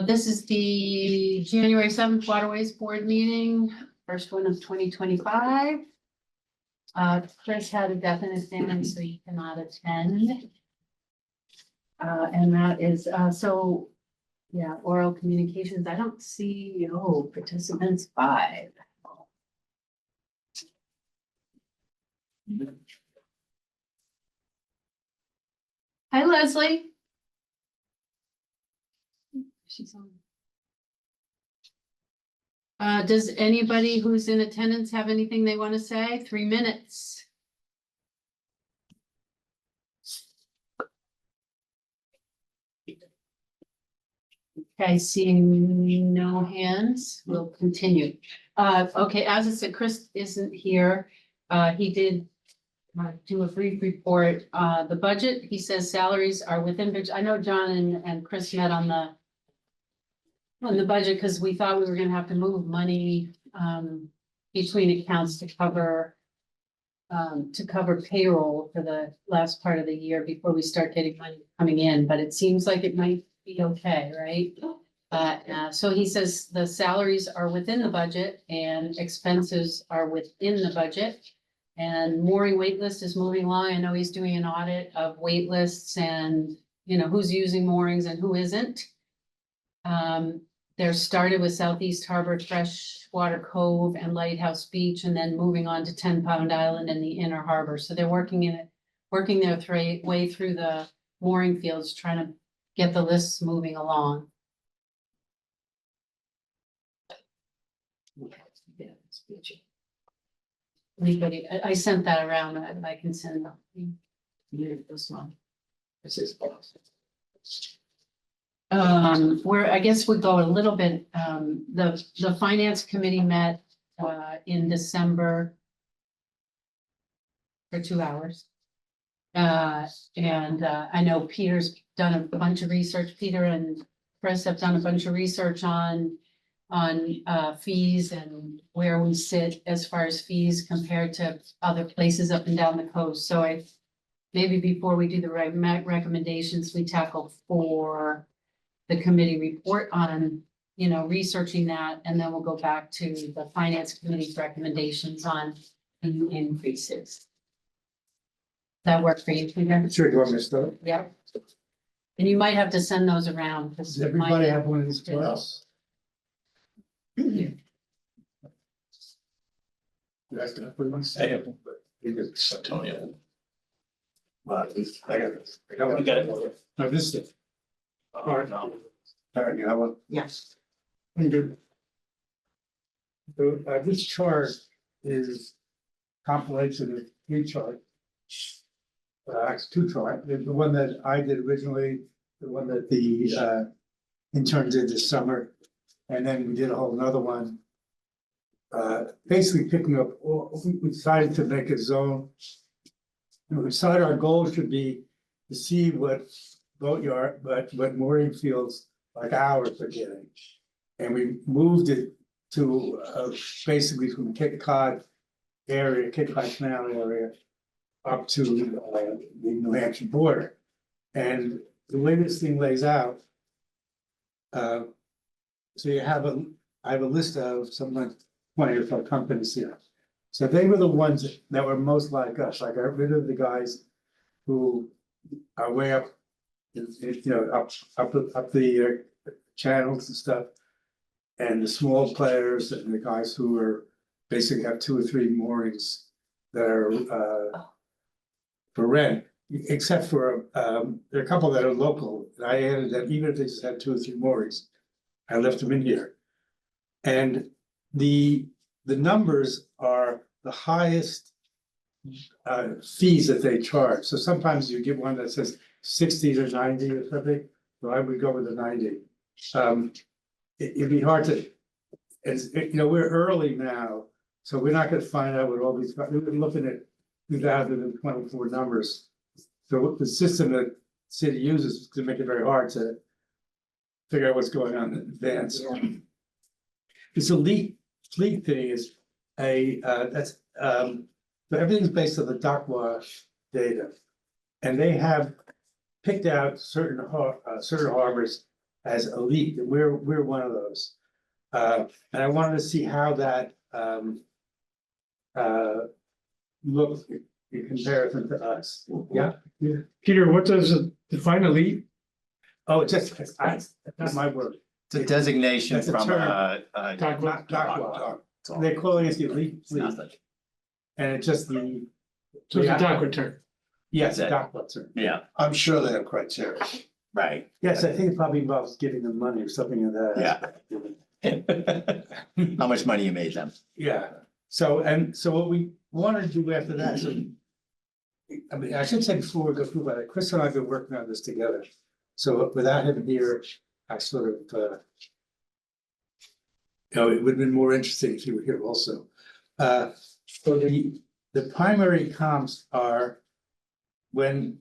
This is the January 7th Waterways Board meeting, first one of 2025. Chris had a definite thing, so you cannot attend. And that is, yeah, oral communications. I don't see, participants 5. Hi, Leslie. She's on. Does anybody who's in attendance have anything they want to say? 3 minutes. Okay, seeing no hands, we'll continue. Okay, as I said, Chris isn't here. He did do a brief report. The budget, he says salaries are within budget. I know John and Chris met on the budget because we thought we were gonna have to move money between accounts to cover payroll for the last part of the year before we start getting money coming in, but it seems like it might be okay, right? So he says the salaries are within the budget and expenses are within the budget. And mooring wait list is moving along. I know he's doing an audit of wait lists and, who's using moorings and who isn't. They're started with Southeast Harbor, Freshwater Cove and Lighthouse Beach, and then moving on to 10 Pound Island and the Inner Harbor. So they're working their way through the mooring fields, trying to get the lists moving along. Anybody, I sent that around. I can send this one. Where I guess we go a little bit, the finance committee met in December for 2 hours. And I know Peter's done a bunch of research. Peter and Chris have done a bunch of research on fees and where we sit as far as fees compared to other places up and down the coast. So maybe before we do the recommendations, we tackle for the committee report on, researching that, and then we'll go back to the finance committee's recommendations on increases. That work for you, Peter? Sure, do you want me to start? Yep. And you might have to send those around. Does everybody have one of these files? That's gonna put one second, but you could tell me. Well, at least I got this. I got it. No, this is. All right, now. All right, you have one? Yes. So, this chart is compilation of 3 charts. Actually 2 charts. The one that I did originally, the one that the intern did this summer, and then we did a whole another one. Basically picking up, we decided to make a zone. We decided our goal should be to see what boatyard, what mooring fields like ours are getting. And we moved it to basically from Cape Cod Canal area, up to the New Hampshire border. And the way this thing lays out, so I have a list of something like 20 or so companies here. So they were the ones that were most like us. Like I got rid of the guys who are way up, up the channels and stuff, and the small players and the guys who are basically have 2 or 3 moorings that are for rent. Except for there are a couple that are local. And I added that even if they just had 2 or 3 moorings, I left them in here. And the numbers are the highest fees that they charge. So sometimes you get one that says 60 or 90 or something. So I would go with the 90. It'd be hard to, we're early now, so we're not going to find out what all these. We've been looking at 2024 numbers. So the system that city uses to make it very hard to figure out what's going on in advance. Yeah. This elite fleet thing is that's so everything's based on the dock wash data, and they have picked out certain harbors as elite, and we're one of those. And I wanted to see how that looks in comparison to us. Yeah. Peter, what does it define elite? Oh, that's not my word. It's a designation That's a from term. Doc, Not dock. They're calling it the elite It's fleet, nothing. and it's just the. So it's a dock return. Yes, a dock term. Yeah, I'm sure they have criteria. right. Yes, I think it probably involves giving them money or something of that. Yeah. How much money you made them? Yeah, so what we wanna do after that, so. I mean, I should say before we go through that, Chris and I have been working on this together, so without him here, I sort of, it would have been more interesting if he were here also. So the primary comps are when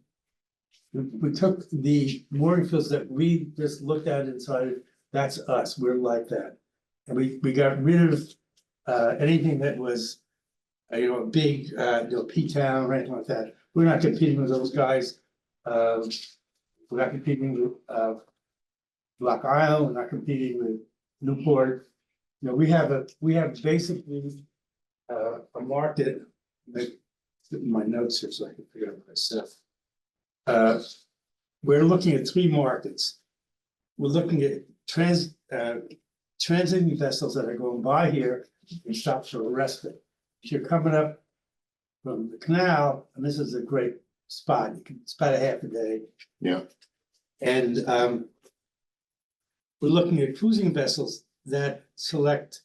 we took the mooring fields that we just looked at and decided, that's us, we're like that. And we got rid of anything that was, a big, P-town or anything like that. We're not competing with those guys. We're not competing with Block Isle, we're not competing with Newport. We have basically a market, my notes here so I can figure out myself. We're looking at three markets. We're looking at transiting vessels that are going by here and stop for a respite. If you're coming up from the canal, and this is a great spot, it's about a half a day. Yeah. And we're looking at cruising vessels that select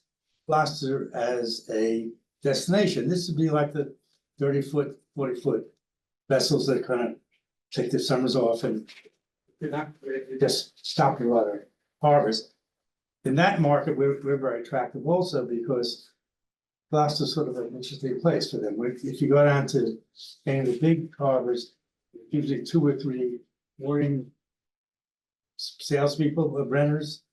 Gloucester as a destination. This would be like the 30-foot, 40-foot vessels that kind of take their summers off and they're not, they just stop in a lot of harbors. In that market, we're very attractive also because Gloucester's sort of an interesting place for them. If you go down to any of the big harbors, usually 2 or 3 mooring salespeople, renters,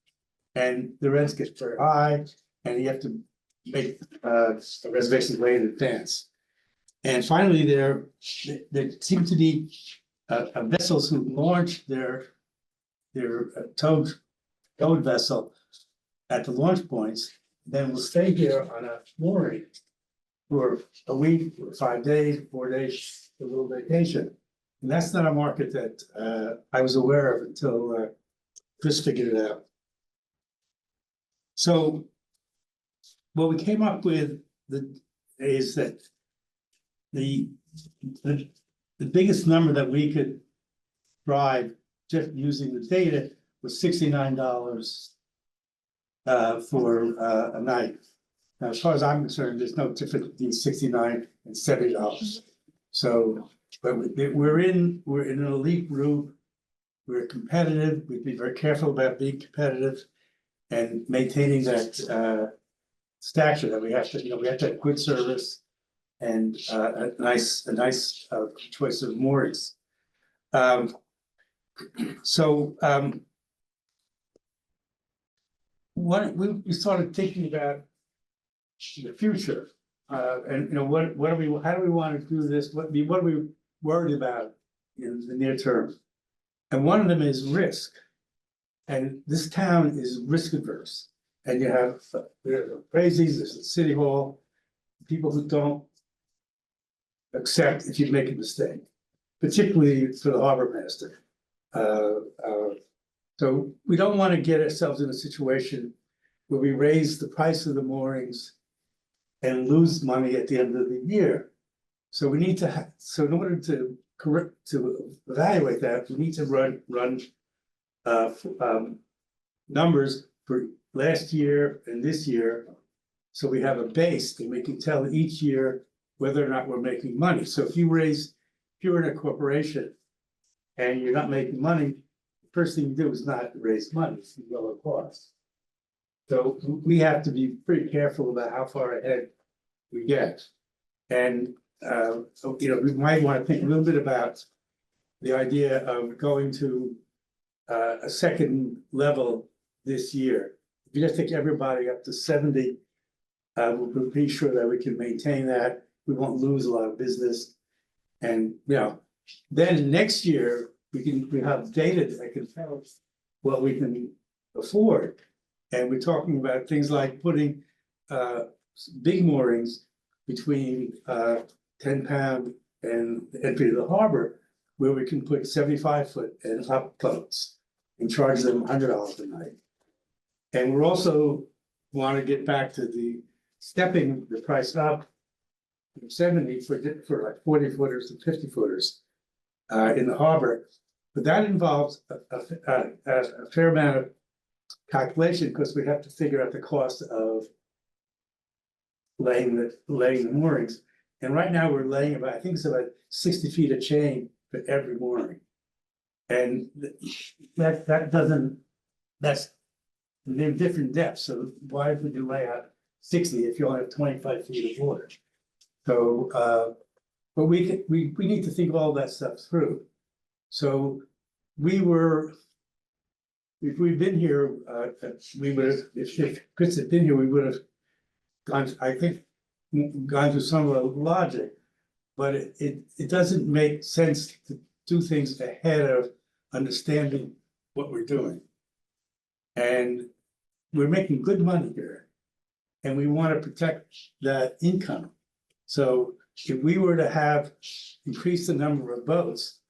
and the rents get very high, and you have to make a reservation way in advance. And finally, there seem to be vessels who launch their towed vessel at the launch points, then will stay here on a mooring for a week, or 5 days, 4 days, a little vacation. And that's not a market that I was aware of until Chris figured it out. So what we came up with is that the biggest number that we could drive just using the data was $69 for a night. Now, as far as I'm concerned, there's no difference between $69 and $70. So, but we're in an elite group. We're competitive. We'd be very careful about being competitive and maintaining that stature that we have to, we have to have good service and a nice choice of moorings. What we started thinking about the future, and how do we want to do this? What are we worried about in the near term? And one of them is risk. And this town is risk averse. And you have crazies, there's the city hall, people who don't accept if you make a mistake, particularly for the harbor master. So we don't want to get ourselves in a situation where we raise the price of the moorings and lose money at the end of the year. So we need to so in order to evaluate that, we need to run numbers for last year and this year, so we have a base and we can tell each year whether or not we're making money. So if you're in a corporation and you're not making money, the first thing you do is not raise money, you lower costs. So we have to be pretty careful about how far ahead we get. And we might want to think a little bit about the idea of going to a second level this year. If you just take everybody up to 70, we'll be pretty sure that we can maintain that. We won't lose a lot of business. And then next year we have data that can tell us what we can afford. And we're talking about things like putting big moorings between 10 pound and the entry to the harbor, where we can put 75-foot and up boats and charge them $100 a night. And we're also want to get back to the stepping the price up from 70 for like 40-footers and 50-footers in the harbor. But that involves a fair amount of calculation, because we have to figure out the cost of laying the moorings. And right now we're laying about, I think it's about 60 feet of chain for every mooring. And that doesn't, they're different depths, so why would you lay out 60 if you only have 25 feet of water? So, but we need to think all that stuff through. So if we'd been here, we would have, if Chris had been here, we would have gone, I think, gone through some of the logic. But it doesn't make sense to do things ahead of understanding what we're doing. And we're making good money here, and we want to protect that income. So if we were to increase the number of boats,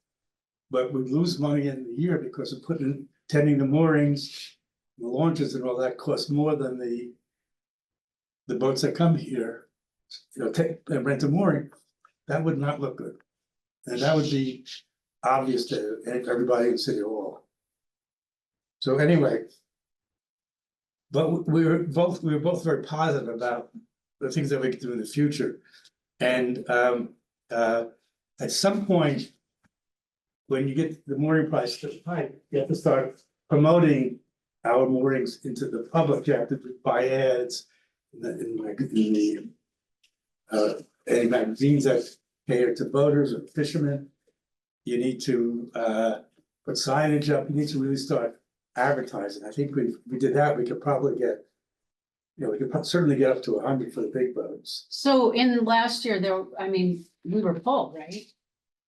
but we lose money in the year because of tending the moorings, the launches and all that costs more than the boats that come here, take and rent a mooring, that would not look good. And that would be obvious to everybody in City Hall. So anyway, but we were both very positive about the things that we could do in the future. And at some point, when you get the mooring price to the height, you have to start promoting our moorings into the public. You have to buy ads in any magazines that cater to boaters or fishermen. You need to put signage up. You need to really start advertising. I think we did that. We could probably get, we could certainly get up to 100 for the big boats. So in last year, we were full, right?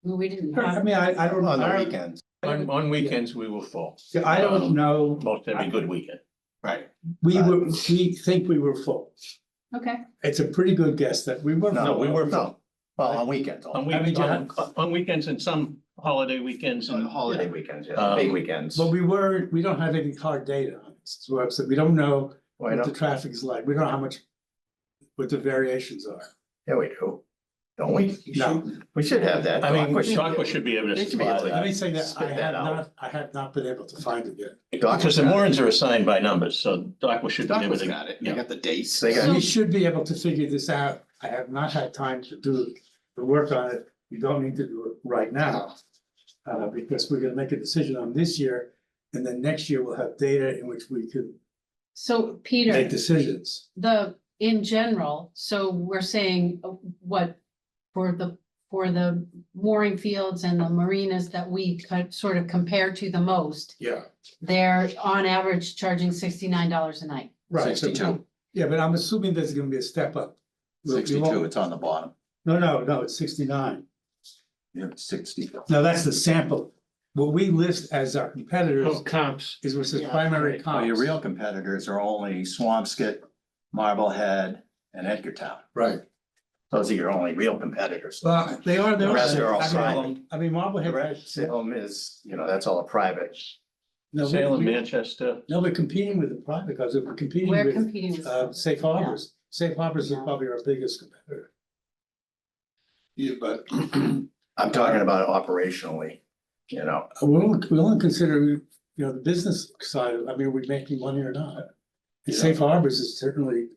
We didn't I have, mean, I don't know. On the weekends, On weekends, we were full. I don't know. Most every good weekend. right? We think we were full. okay, It's a pretty good guess that we were. No, we were No, well, on weekends, On I mean, on weekends and some holiday weekends on and holiday weekends, yeah, Um, big weekends. But we don't have any hard data on this. So I'm saying, we don't know Why what the not? traffic is like. We don't know what the variations are. Yeah, we do. Don't we? No. We should have that. I mean, Doc Aqua should be able to They should be supply able to- Let me that. say that Spit that out. I have not been able to find it yet. Because the moorings are assigned by numbers, so Aqua should be able Douglas to. got it. They yeah. got the dates. They got- We should be able to figure this out. I have not had time to do the work on it. We don't need to do it right now. Because we're gonna make a decision on this year, and then next year we'll have data in which we could so make Peter, decisions. in general, so we're saying what for the mooring fields and the marinas that we could sort of compare to the most, Yeah. they're on average charging $69 a night. Right. so- 62. Yeah, but I'm assuming there's gonna be a step up. We won't- 62, it's on the bottom. No, it's 69. Yeah, 60. No, that's the sample. What we list as our competitors Oh, comps. is what's the Yeah. primary Well, your comps. real competitors are only Swampscott, Marblehead, and Edgartown. Right. Those are your only real competitors. Well, they are. The rest are all I mean, private. I mean, Marblehead. Salem is, that's all a private. No, Salem, Manchester. No, we're competing with the private because we're competing We're with competing with. Safe Harbors. Safe Harbors is Yeah. probably our biggest competitor. Yeah, but I'm talking about operationally, We only consider, the business side. I mean, are we making money or not? And Safe Harbors is certainly,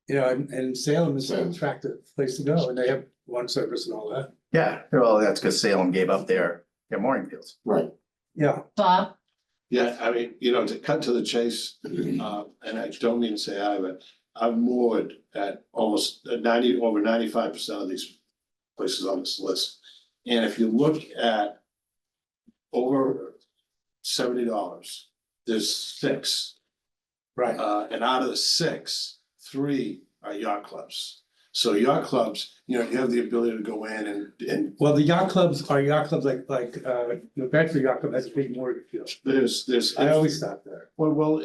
and Salem is an attractive place to go, and they have one service and all that. yeah, well, that's because Salem gave up their mooring fields. Right. Yeah. Bob, Yeah, I mean, to cut to the chase, and I don't mean to say but I've moored at almost over 95% of these places on this list. And if you look at over $70, there's 6. Right. And out of the 6, 3 are yacht clubs. So yacht clubs, you know, you have the ability to go in and Well, the yacht clubs are yacht clubs New Bedford Yacht Club has a big mortgage field. there's. I always stop there. Well,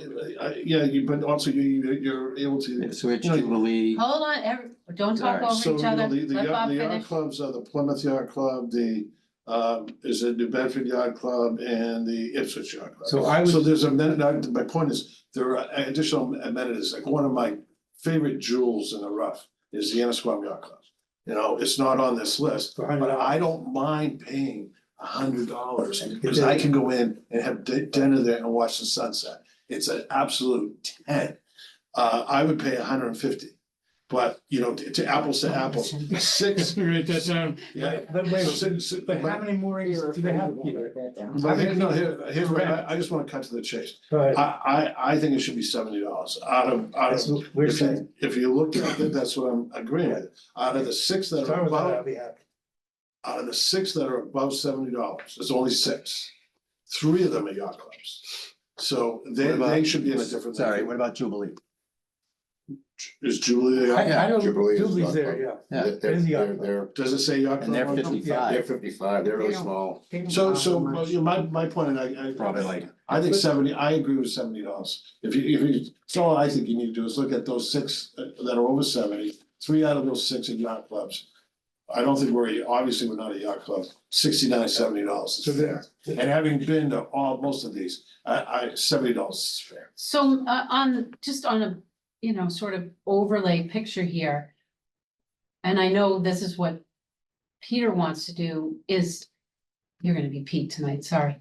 yeah, but also you're able to. Switch you know, Jubilee. Hold on, don't talk over So, each you know, other. the Let Bob yacht finish. clubs are the Plymouth Yacht Club, the, is it New Bedford Yacht Club and the Ipswich Yacht Club. So I So would, there's my point is, there are additional amenities, like one of my favorite jewels in the rough is the Annisquam Yacht Club. You know, it's not on this list, For but $100. I don't mind paying $100 because I can go in and have dinner there and watch the sunset. It's an absolute 10. I would pay $150, but you know, to apples, six. Write that down. Yeah. but wait, Six- but how many moorings do they have here? But here's what I just wanna cut to the chase. But I think it should be $70 out that's of, what we're saying. if you look at it, that's what I'm agreeing with. Out of the six that are Start with that, I'll above, be happy. out of the six that are above $70, there's only six. 3 of them are yacht clubs. So they should be in a different. Sorry, what about Jubilee? Is Julie, I don't, Jubilee is Jubilee's yacht there, club. yeah. Yeah, They're, In the yacht they're, club. they're, does it say yacht club? and they're on them? they're 55, 55, they're really small. So, well, you know, my point, and probably like, I think 70, I agree with $70. If you, so all I think you need to do is look at those 6 that are over 70. 3 out of those 6 are yacht clubs. I don't think obviously we're not a yacht club, $69, $70 So is fair. there, And having been to most of these, $70 is fair. So just on a, sort of overlay picture here. And I know this is what Peter wants to do is, you're gonna be Pete tonight, sorry.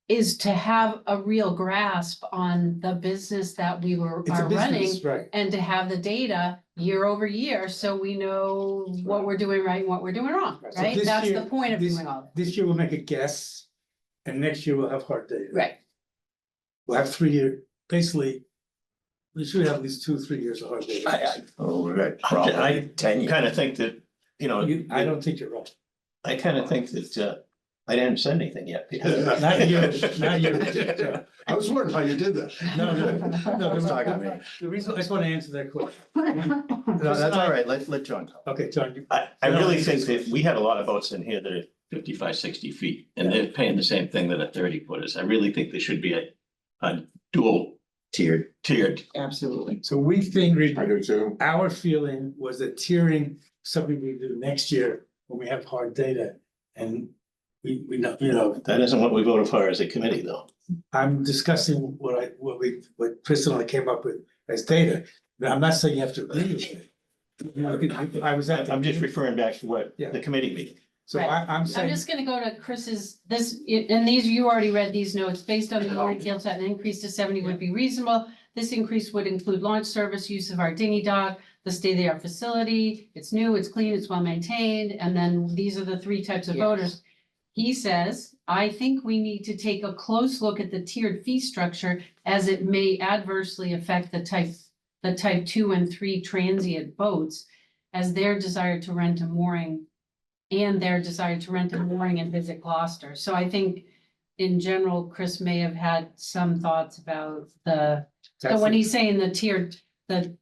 Is to have a real grasp on the business that we it's a are running. business, right? And to have the data year over year, so we know what we're doing right and what we're doing wrong, Right. So right? this That's year- the point of this- doing all This year we'll make a guess, and next year we'll have hard data. that. Right, We'll have 3 year, basically, we should have at least 2 or 3 years of hard data. we're at I probably 10 years. kind of think that, I don't think you're right. I kind of think that, I didn't send anything yet. Not you, not you. I was wondering how you did that. No, Don't talk to me. The reason, I just want to answer that question. No, that's all right, let John go. Okay, John, you, I really think that we have a lot of boats in here that are 55, 60 feet, and they're paying the same thing that a 30 footers. I really think there should be a dual tiered. Absolutely. so we think, I do too. our feeling was that tiering, something we do next year when we have hard data. And we know, That isn't what we voted for as a committee, though. I'm discussing what Chris and I came up with as data. But I'm not saying you have to agree with it. I was at. I'm just referring back to what Yeah. the committee meeting. So Right. I'm I'm saying, just gonna go to Chris's, and these, you already read these notes, based on the mooring field set, an increase to 70 would be reasonable. This increase would include launch service, use of our dinghy dock, the state-of-the-art facility, it's new, it's clean, it's well maintained, and then these are the 3 types of Yes. boaters. He says, I think we need to take a close look at the tiered fee structure as it may adversely affect the type 2 and 3 transient boats as their desire to rent a mooring and their desire to rent a mooring and visit Gloucester. So I think in general, Chris may have had some thoughts about so when he's saying the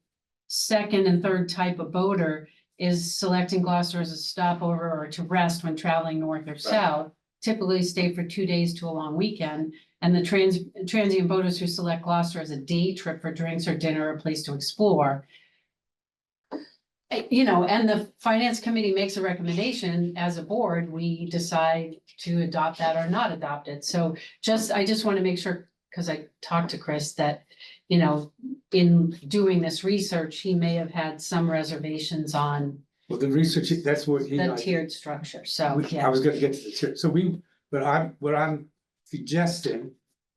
second and third type of boater is selecting Gloucester as a stopover or to rest when traveling north or south, typically stay for 2 days to a long weekend. And the transient boaters who select Gloucester as a day trip for drinks or dinner, or a place to explore. And the finance committee makes a recommendation, as a board, we decide to adopt that or not adopt it. So I just want to make sure, because I talked to Chris, that, in doing this research, he may have had some reservations on well, the research, that's what he. the tiered structure, so, I yeah. was gonna get to the tier, so what I'm suggesting,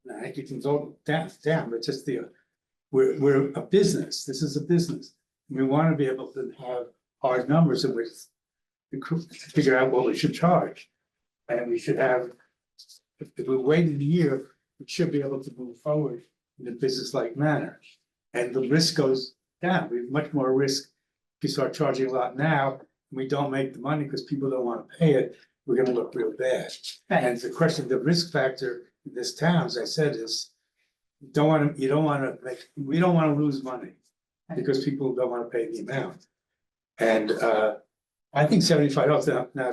and I think you can vote down, but just we're a business, this is a business. We wanna be able to have hard numbers in which to figure out what we should charge. And we should have, if we waited a year, we should be able to move forward in a business-like manner. And the risk goes down, we have much more risk. If you start charging a lot now, and we don't make the money because people don't want to pay it, we're gonna look real bad. And the question, the risk factor in this town, as I said, is we don't wanna lose money because people don't wanna pay the amount. And I think $75. Now,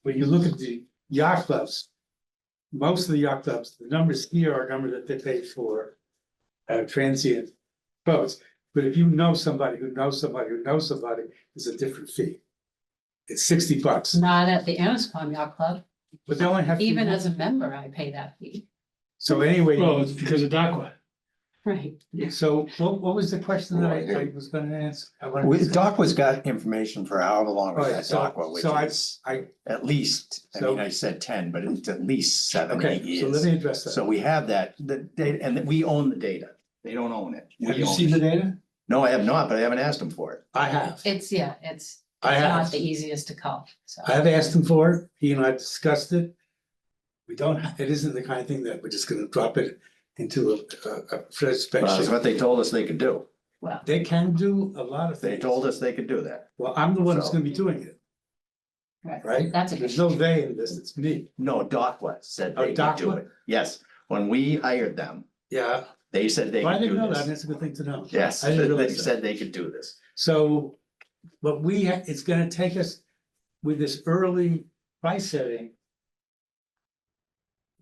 when you look at the yacht clubs, most of the yacht clubs, the numbers here are numbers that they pay for transient boats. But if you know somebody who knows somebody who knows somebody, it's a different fee. It's $60, Not at the Annisquam Yacht Club. but they only have. Even as a member, I pay that fee. So anyway. Well, it's because of DACA. Right. So what was the question that I was gonna ask? I wanted to We, say- Aqua's got information for however long Oh, we've yeah, had so- Aqua, which so I- is I, at least, I So- mean, I said 10, but it's at least 7, 8 okay, so let years. me address that. So we have that, the data, and we own the data. They don't own it. We Have you own seen it. the data? No, I have not, but I haven't asked them for it. I have. It's I not have. the easiest to call, so. I have asked him for it. He and I discussed it. We don't, it isn't the kind of thing that we're just gonna drop it into a fresh Well, that's spreadsheet. what they told us they could do. Well, They can do a lot of They things. told us they could do that. Well, I'm the one that's So- gonna be doing it, right, right? that's a There's good, no they in this, it's me. No, Aqua said Oh, they could do DACA? it. Yes, when we hired them, Yeah, they said they well, I could didn't do know that. this. That's a good thing to know. Yes, I didn't they realize that. said they could do this. So, but it's gonna take us with this early price setting.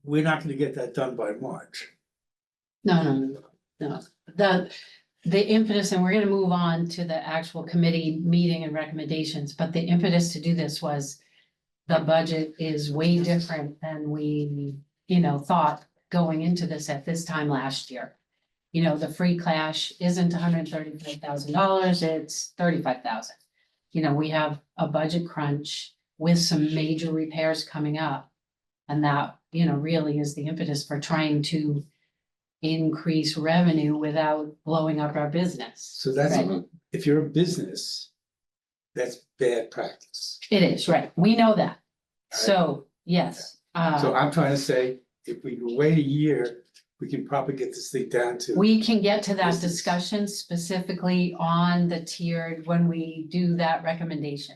We're not gonna get that done by March. no. The impetus, and we're gonna move on to the actual committee meeting and recommendations, but the impetus to do this was. The budget is way different than we, thought going into this at this time last year. The free cash isn't $135,000, it's $35,000. We have a budget crunch with some major repairs coming up. And that, really is the impetus for trying to increase revenue without blowing up our business. So that's, Right. if you're a business, that's bad practice. It is, right, we know that. So, yes, So I'm trying to say, if we wait a year, we can probably get this thing down to. we can get to that Business. discussion specifically on the tiered when we do that recommendation.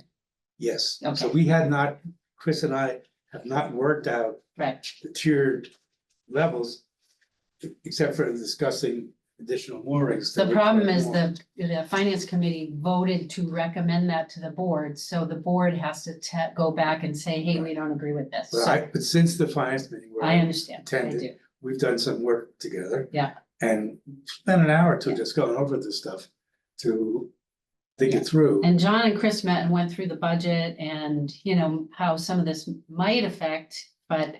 Yes, so Okay. we had not, Chris and I have not worked out Right, the tiered levels. Except for discussing additional moorings. the that problem require is more. the finance committee voted to recommend that to the board, so the board has to go back and say, hey, we don't agree with this. So But since the finance meeting, I where understand, I attended. do, we've done some work together. Yeah. And spent an hour or two Yeah. just going over this stuff to think it through. and John and Chris met and went through the budget and, how some of this might affect, but.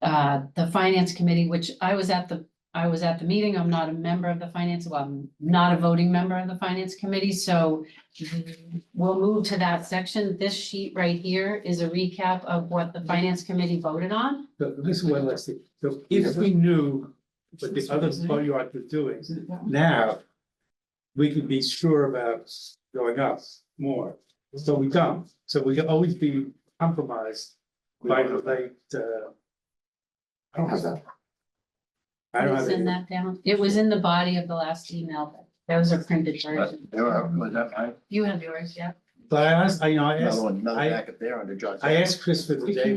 The finance committee, which I was at the meeting, I'm not a member of the finance, well, I'm not a voting member of the finance committee, so. We'll move to that section. This sheet right here is a recap of what the finance committee voted on. But this is what let's see, so if we knew what the other bodyguard was doing, now. We could be sure about going up more, so we don't, so we can always be compromised by the late, I don't have that. I don't have Send any. that down. It was in the body of the last email. Those are printed versions. Was that mine? You have yours, yeah? But I asked, I Another asked, one, another I- packet there under John's. I asked Chris for the day,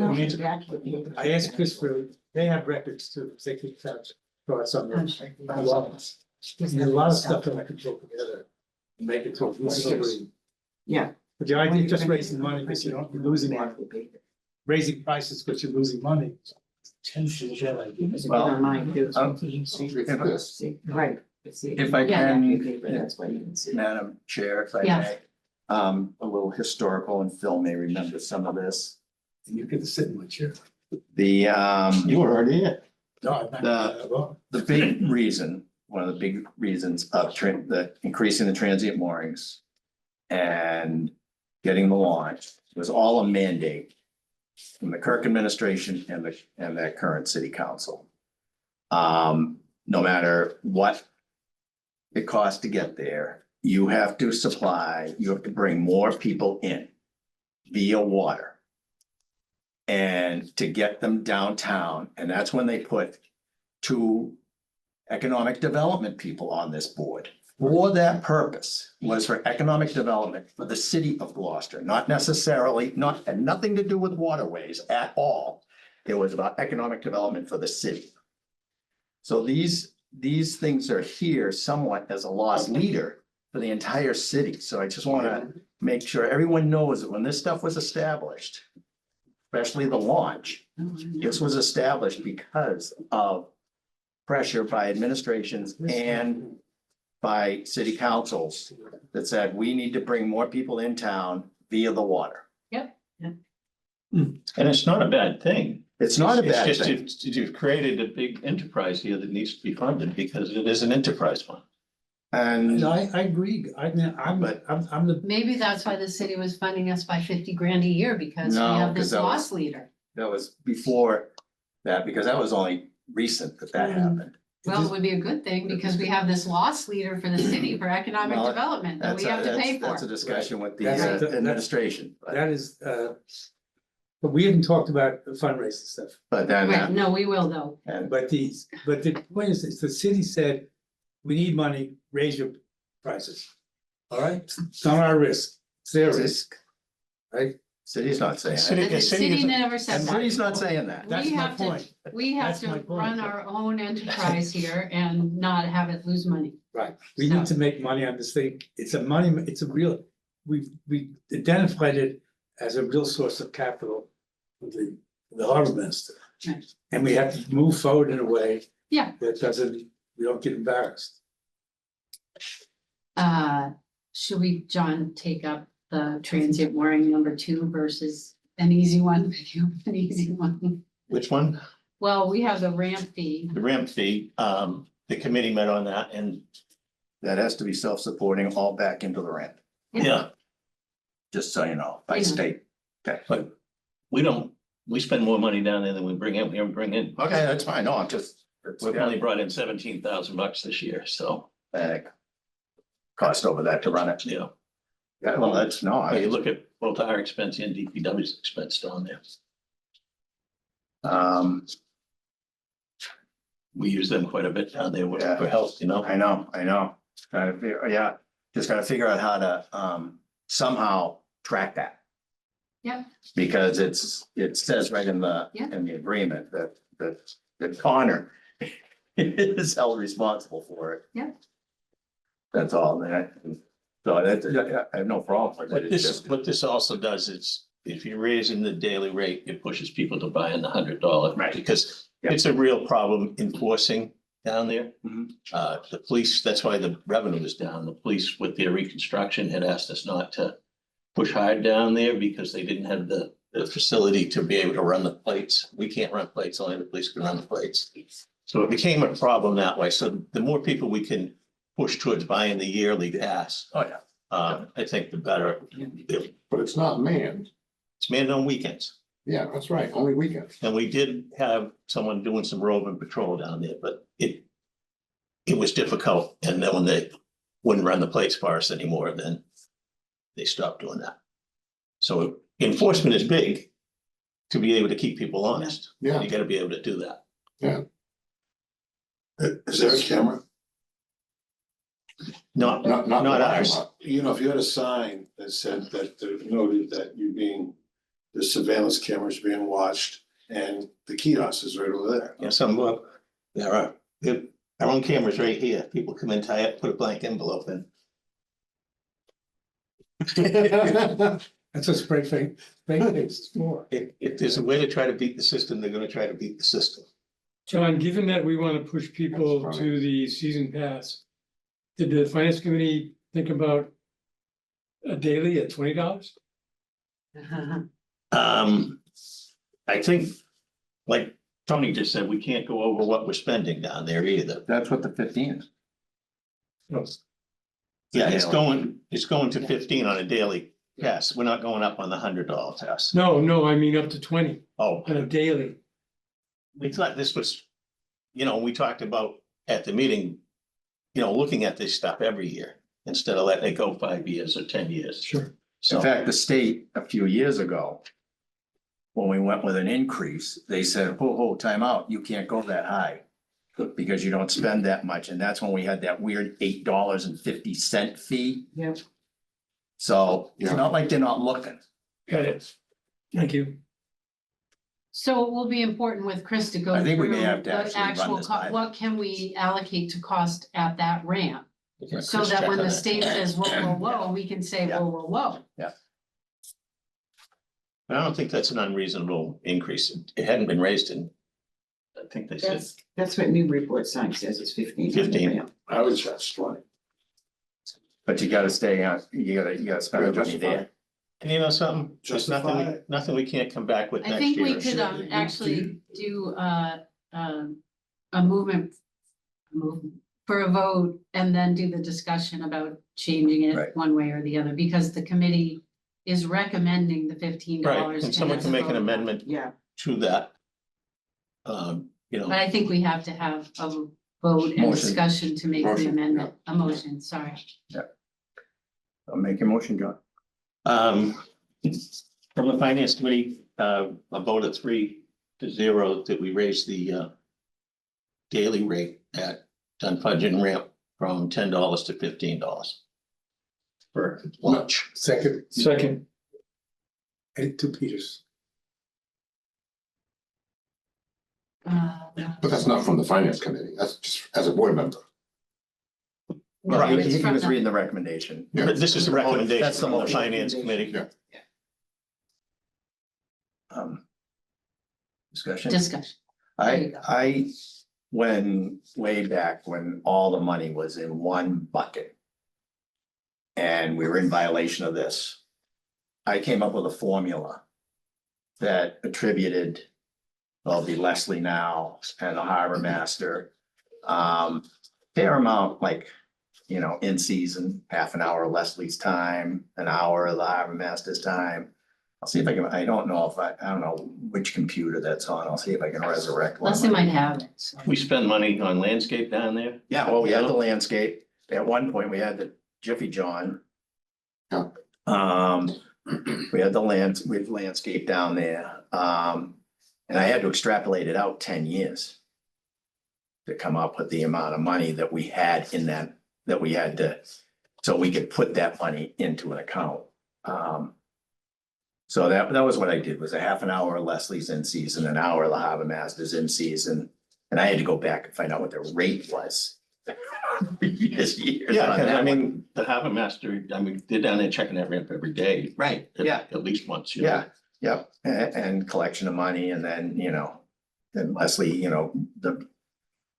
I asked Chris for, they have records too, they could touch, thoughts on I'm the sure. wellness. There's a lot of stuff that I could put together, and make it to a usable. Yeah. But the idea of just raising money, because you don't, you're losing money, raising prices, but you're losing money. Well, Right. If I Yeah. can, That's why you can see. Madam Chair, if I Yeah. may, a little historical, and Phil may remember some of this. You get to sit in my chair. The, You were already in. No, I'm not- well, the big reason, one of the big reasons of the increasing the transient moorings and getting the launch was all a mandate from the Kirk administration and the current city council. No matter what it costs to get there, you have to bring more people in via water. And to get them downtown, and that's when they put two economic development people on this board. For that purpose, was for economic development for the city of Gloucester, not necessarily, had nothing to do with waterways at all. It was about economic development for the city. So these things are here somewhat as a lost leader for the entire city. So I just wanna make sure everyone knows that when this stuff was established, especially the launch, this was established because of pressure by administrations and by city councils that said, we need to bring more people in town via the water. And it's not a bad thing. It's not a bad It's thing. just you've created a big enterprise here that needs to be funded because it is an enterprise fund. And No, I agree. I mean, I'm the, Maybe that's why the city was funding us by 50 grand a year because we No, have 'cause this that was- loss leader. that was before that, because that was only recent that that Mm. happened. Well, it would be a good thing because we have this loss leader for the city for economic Well, development that we have to pay for. That's a discussion with the That's- administration, that is, but we haven't talked about the fundraising stuff. but then, Right, no, we will though. and But the point is, the city said, we need money, raise your prices. All right, it's not our risk, it's their risk, right? city's not saying City- that. The city city is- never said The that. city's not saying that. That's We my have to, point. we have That's to my point. run our own enterprise here and not have it lose money. Right, we need to make money on this thing. It's a real, we identified it as a real source of capital for the harbor minister. Right. And we have to move forward in a way. Yeah. That doesn't, we don't get embarrassed. Should we, John, take up the transient mooring number 2 versus an easy one? An easy one. Which one? Well, we have the ramp fee. The ramp fee, the committee met on that and That has to be self-supporting all back into the rent, yeah, just so you know, by Yeah. state. but we spend more money down there than we bring in. We ever bring in. Okay, that's fine. No, I'm just. We've only brought in $17,000 this year, so, Cost over that to run it. yeah. Yeah, well, that's, no, You look at both our expense and DPW's expense down there. um, We use them quite a bit down there Yeah. for help, you know? I know. Yeah, just gotta figure out how to, somehow track that. Yep. Because it says right in the, Yeah. in the agreement that Connor is held responsible for it. Yeah. That's all, that, so that, I have no problem with it, it's just, What this also does is, if you're raising the daily rate, it pushes people to buy in the $100. Right. Because Yeah. it's a real problem enforcing down there. Mhm. The police, that's why the revenue is down. The police with their reconstruction had asked us not to push hard down there because they didn't have the facility to be able to run the plates. We can't run plates, only the police can run the plates. So it became a problem that way. So the more people we can push towards buying the yearly gas, oh, yeah. I think the better. But it's not manned. It's manned on weekends. Yeah, that's right, only weekends. And we did have someone doing some roving patrol down there, but it was difficult. And then when they wouldn't run the plates for us anymore, then they stopped doing that. So enforcement is big to be able to keep people honest. Yeah. You gotta be able to do that. Is there a camera? Not Not ours. You know, if you had a sign that said that noted that the surveillance cameras being watched and the kiosk is right over there. Yeah, some, there are, our own cameras right here. People come in, tie it, put a blank envelope in. That's a spray paint is for. If there's a way to try to beat the system, they're gonna try to beat the system. John, given that we want to push people That's to the season pass, did the finance committee think about a daily at $20? I think, like Tony just said, we can't go over what we're spending down there either. That's what the 15 is. Yeah, it's going to 15 on a daily pass. We're not going up on the $100 pass. No, I mean up to 20 Oh, on a daily. we thought this was, we talked about at the meeting, looking at this stuff every year instead of letting it go 5 years or 10 years. Sure. In So, fact, the state a few years ago, when we went with an increase, they said, time out, you can't go that high. Because you don't spend that much, and that's when we had that weird $8.50 fee. Yep. So it's not like they're not looking. Got it. Thank you. So it will be important with Chris to go I think we may through have to the actually run actual this by them. what can we allocate to cost at that ramp? So that when the state says, whoa, we can say, Yeah. whoa. I don't think that's an unreasonable increase. It hadn't been raised in, I think they said, That's what Newburyport sign says, it's 15. 15. I would charge 20. But you gotta stay on, you gotta spend the money there. and you know something, there's Justify it. nothing we can't come back with I next think we year. could Sure. actually do a movement for a vote and then do the discussion about changing Right. it one way or the other, because the committee is recommending the $15. Right, and someone can make an amendment Yeah, to that. You But know, I think we have to have a vote and Motion. discussion to make the Motion, amendment, a motion, sorry. I'll make a motion, John. from the finance committee, a vote of 3-0 that we raise the daily rate at Dunfudge and Ramp from $10 to $15 for lunch. Second, Second, and to Peters. But that's not from the finance committee, that's just as a board member. No, Right, it's he from was the- reading the recommendation. Yeah. But this is a recommendation That's the from the motion. finance committee. Yeah. Discussion. Discussion. There you go. I, when, way back when all the money was in one bucket. And we were in violation of this. I came up with a formula. That attributed, well, the Leslie now and the harbor master. Fair amount, like, you know, in season, half an hour of Leslie's time, an hour of the harbor master's time. I'll see if I can, I don't know if I don't know which computer that's on. I'll see if I can resurrect one. Leslie might have it, so. We spend money on landscape down there. Yeah, well, we had the landscape. At one point, we had the Jiffy John. Yeah. We had landscape down there. And I had to extrapolate it out 10 years. To come up with the amount of money that we had in that we had to, so we could put that money into an account. So that was what I did, was a half an hour of Leslie's in season, an hour of the harbor masters in season. And I had to go back and find out what the rate was. Previous years. Yeah, on 'cause that I one. mean, the harbor master, I mean, they're down there checking that ramp every day. Right, At- yeah, At least once, you know. yeah, yep, and collection of money, and then, you know. Then Leslie, you know, the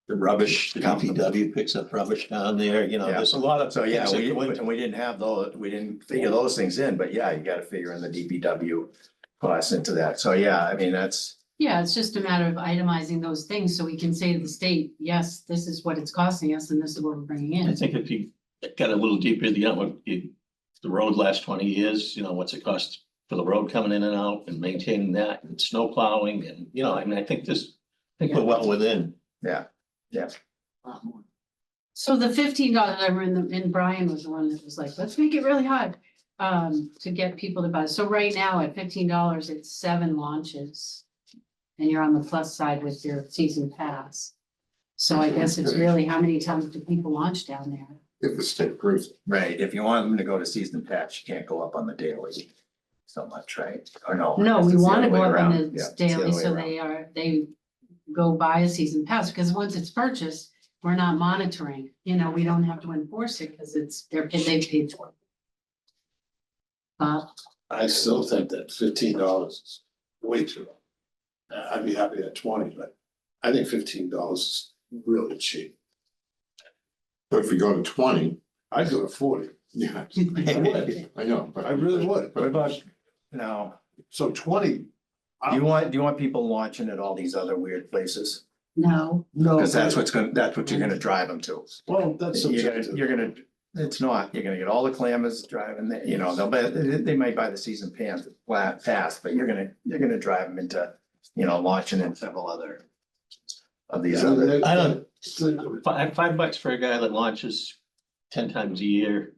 rubbish. The DPW picks up rubbish down there, you know, Yeah. there's a lot of. So, yeah, things that we, go into- and we didn't have those, we didn't figure those things in, but yeah, you gotta figure in the DPW costs into that. So, yeah, I mean, that's, Yeah, it's just a matter of itemizing those things so we can say to the state, yes, this is what it's costing us and this is what we're bringing I in. think if you got a little deeper, the road lasts 20 years, you know, what's it cost for the road coming in and out and maintaining that and snow plowing and, you know, I mean, I think we're well within. yeah, a lot more. So the $15, I remember, and Brian was the one that was like, let's make it really hard to get people to buy. So right now at $15, it's 7 launches. And you're on the plus side with your season pass. So I guess it's really how many times do people launch down there? If the state approves it. right, if you want them to go to season patch, you can't go up on the daily. So much, right? Or no? No, I guess we it's the want to other go way up on around. the Yeah, it's the daily, other way so around. they go buy a season pass, because once it's purchased, we're not monitoring, you know, we don't have to enforce it, because they paid for it. I still think that $15 is way too low. I'd be happy at 20, but I think $15 is really cheap. But if we go to 20, I'd go to 40. yeah, I would. I know, but. I really would. What about, no, So 20. do you want people launching at all these other weird places? No, No. Cause that's what you're gonna drive them to. Well, that's subjective. It's not, you're gonna get all the clammers driving there, you know, they might buy the season pass, but you're gonna drive them into, you know, launching in several other. Of these other, I don't, $5 for a guy that launches 10 times a year,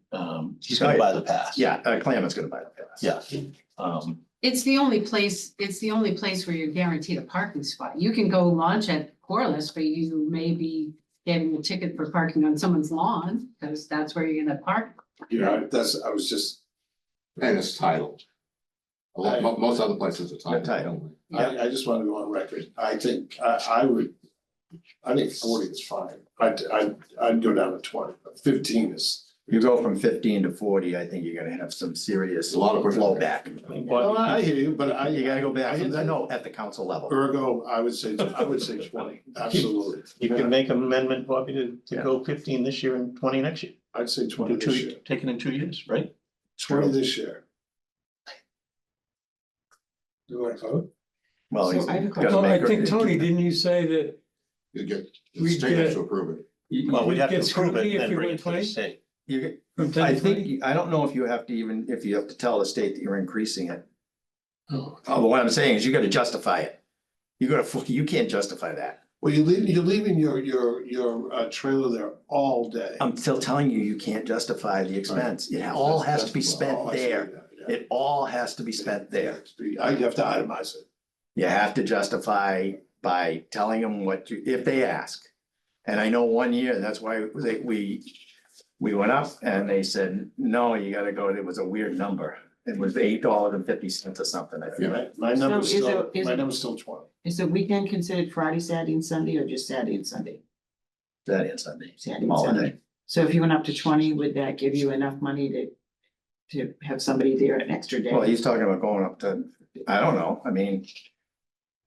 he's gonna buy the pass. yeah, a clammer's gonna buy the pass. Yeah. it's the only place where you're guaranteed a parking spot. You can go launch at Corliss, but you may be getting a ticket for parking on someone's lawn, because that's where you're gonna park. Yeah, I was just, And it's titled. Most other places are titled. They're titled. I just want to go on record. I think I would I think 40 is fine. I'd go down to 20, but 15 is. You go from 15 to 40, I think you're gonna have some serious A lot of flow back. Well, I hear you, but You gotta go back, I- no, at the council level. Ergo, I would say 20, absolutely. You can make an amendment, Bobby, to go 15 this year and 20 next year. I'd say 20 Do this two, year, take it in 2 years, right? 20 this year. Do you want to vote? Well, So he's I have a gotta Well, I make think, it- Tony, didn't you say that You get, the We state has get- to approve it. Well, we'd have to Get approve scrutiny it if and we bring went it to the 20? state. you- from 10 I to 20? think, I don't know if you have to even, if you have to tell the state that you're increasing it. Oh. Although what I'm saying is you gotta justify it. You can't justify that. Well, you're leaving your trailer there all day. I'm still telling you, you can't justify the expense. It all has to be Oh, spent I see there. that, yeah. It all has to be spent there. I have to itemize it. You have to justify by telling them what you, if they ask. And I know one year, that's why we went up and they said, no, you gotta go, it was a weird number. It was $8.50 or something, I think. My number's So is still, it- is my it- number's still 20. Is the weekend considered Friday, Saturday and Sunday or just Saturday and Sunday? Saturday and Sunday. Saturday and Holiday. Sunday. So if you went up to 20, would that give you enough money to have somebody there an extra day? Well, he's talking about going up to, I don't know, I mean.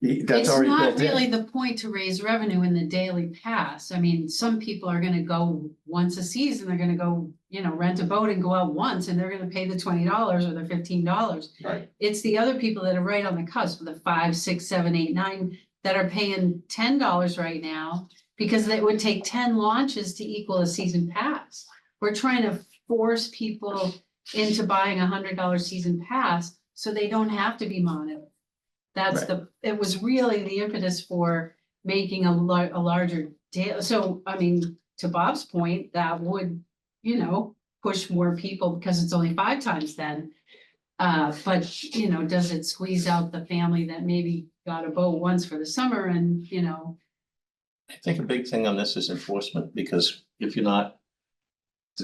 That's It's already not built really in. the point to raise revenue in the daily pass. I mean, some people are gonna go once a season, they're gonna go, rent a boat and go out once and they're gonna pay the $20 or the $15. Right. It's the other people that are right on the cusp, the 5, 6, 7, 8, 9, that are paying $10 right now. Because it would take 10 launches to equal a season pass. We're trying to force people into buying $100 season pass, so they don't have to be mono. That's it was really the impetus for making a larger deal. So, I mean, to Bob's point, that would, push more people because it's only 5 times then. But, does it squeeze out the family that maybe got a boat once for the summer and, I think a big thing on this is enforcement, because if you're not,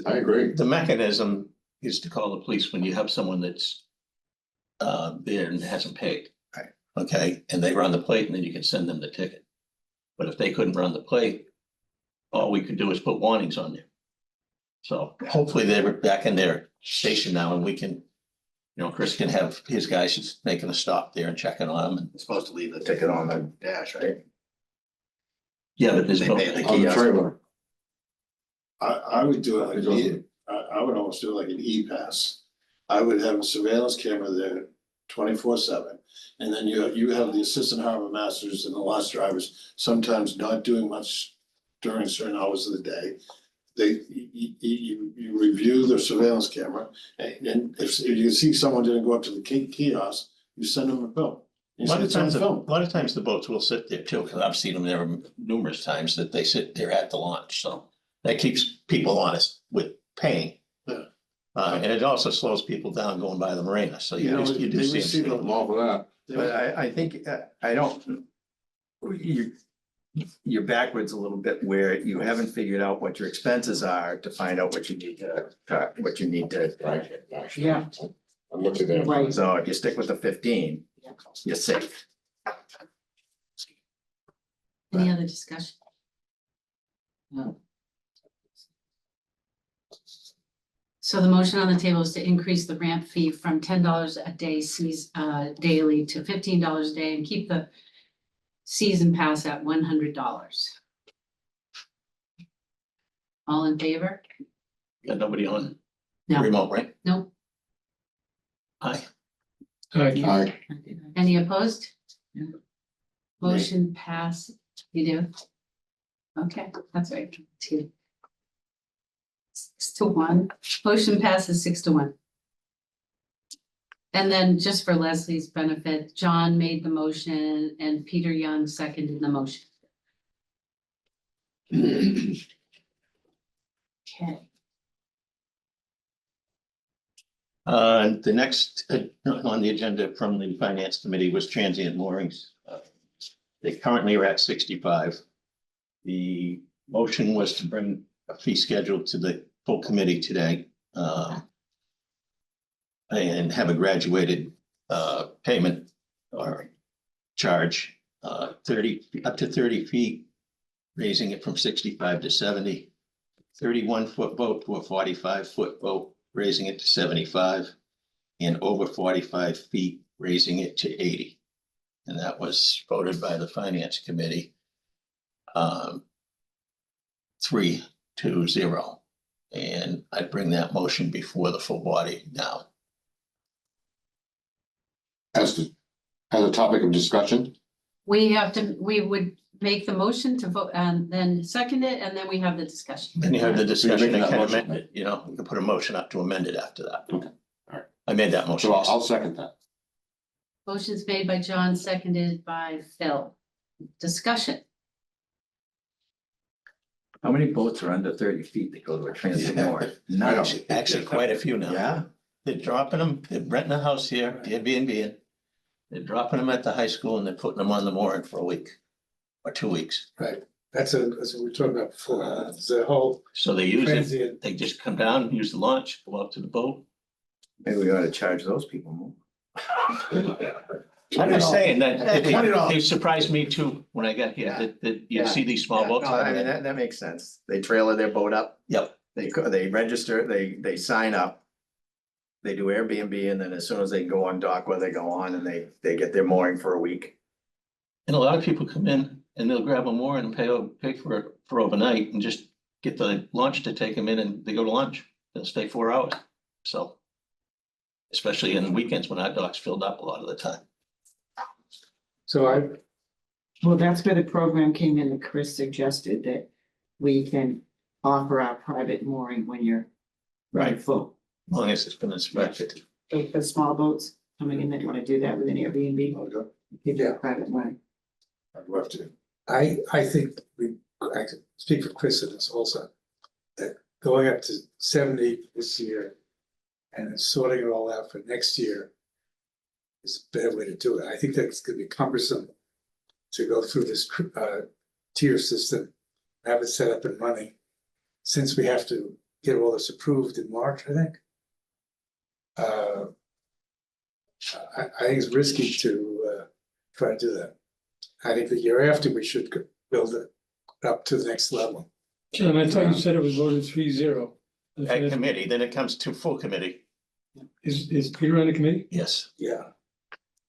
I agree. the mechanism is to call the police when you have someone that's there and hasn't paid. Right. Okay, and they run the plate and then you can send them the ticket. But if they couldn't run the plate, all we could do is put warnings on there. So hopefully they're back in their station now and we can, Chris can have his guys just making a stop there and checking on them. And You're supposed to leave the ticket on the dash, right? yeah, but there's They no, pay the On the kiosk. trailer. I would do it like It an goes- I would almost do it like an E-pass. I would have a surveillance camera there 24/7. And then you have the assistant harbor masters and the lost drivers sometimes not doing much during certain hours of the day. You review the surveillance camera and if you see someone didn't go up to the kiosk, you send them a bill. a You lot say of it's on times, film. the boats will sit there too, because I've seen them there numerous times that they sit there at the launch, so that keeps people honest with paying. Yeah. And it also slows people down going by the marina, so You know, you do they see receive them. I'm all for that. But I think, I don't, you're backwards a little bit where you haven't figured out what your expenses are to find out what you need to. Right. Actually, Yeah. I looked at that. Right. So if you stick with the 15, you're safe. any other discussion? No. So the motion on the table is to increase the ramp fee from $10 a day daily to $15 a day and keep the season pass at $100. All in favor? Got nobody on No. remote, right? Nope. Aye. Aye. Any opposed? No. Motion pass, you do? Okay, that's right. 6-1, motion passes 6-1. And then just for Leslie's benefit, John made the motion and Peter Young seconded the motion. Okay, The next on the agenda from the finance committee was transient moorings. They currently are at 65. The motion was to bring a fee schedule to the full committee today. And have a graduated payment or charge, 30, up to 30 feet raising it from 65 to 70. 31-foot boat to a 45-foot boat, raising it to 75. And over 45 feet, raising it to 80. And that was voted by the finance committee. 3-0. And I bring that motion before the full body now. As a topic of discussion, We would make the motion to vote and then second it, and then we have the discussion. Then you have the discussion making and that can motion, amend it, you know, you can put a motion up to amend it after that. Okay, all right. I made that motion. so I'll second that. Motion's made by John, seconded by Phil. Discussion. How many boats are under 30 feet that go to a transit mooring? None of them. Actually, quite a few now. Yeah, They're dropping them, they're renting a house here, Airbnb. They're dropping them at the high school and they're putting them on the mooring for a week or 2 weeks. Right, that's what we were talking about before, the whole So they use it, transient. they just come down, use the launch, go out to the boat. maybe we ought to charge those people more. I'm just saying that $20. they surprised me too when I got here, that you Yeah. see these small Yeah, boats. no, I mean, that makes sense. They trailer their boat up, Yep, they register, they sign up. They do Airbnb, and then as soon as they go on dock, where they go on, and they get their mooring for a week. and a lot of people come in and they'll grab a mooring and pay for overnight and just get the launch to take them in and they go to lunch. They'll stay 4 hours, so. Especially in the weekends when our dock's filled up a lot of the time. So Well, that's where the program came in that Chris suggested that we can offer our private mooring when you're right full. As long as it's been inspected. The small boats coming in, that want to do that with an Airbnb, keep Yeah. their private mooring. I'd love to. I think I can speak for Chris in this also. That going up to 70 this year and then sorting it all out for next year is a better way to do it. I think that's gonna be cumbersome to go through this tier system, have it set up and running. Since we have to get all this approved in March, I think. I think it's risky to try to do that. I think the year after, we should build it up to the next level. John, I thought you said it was voted 3-0. At committee, then it comes to full committee. Is Peter on the committee? Yes. Yeah,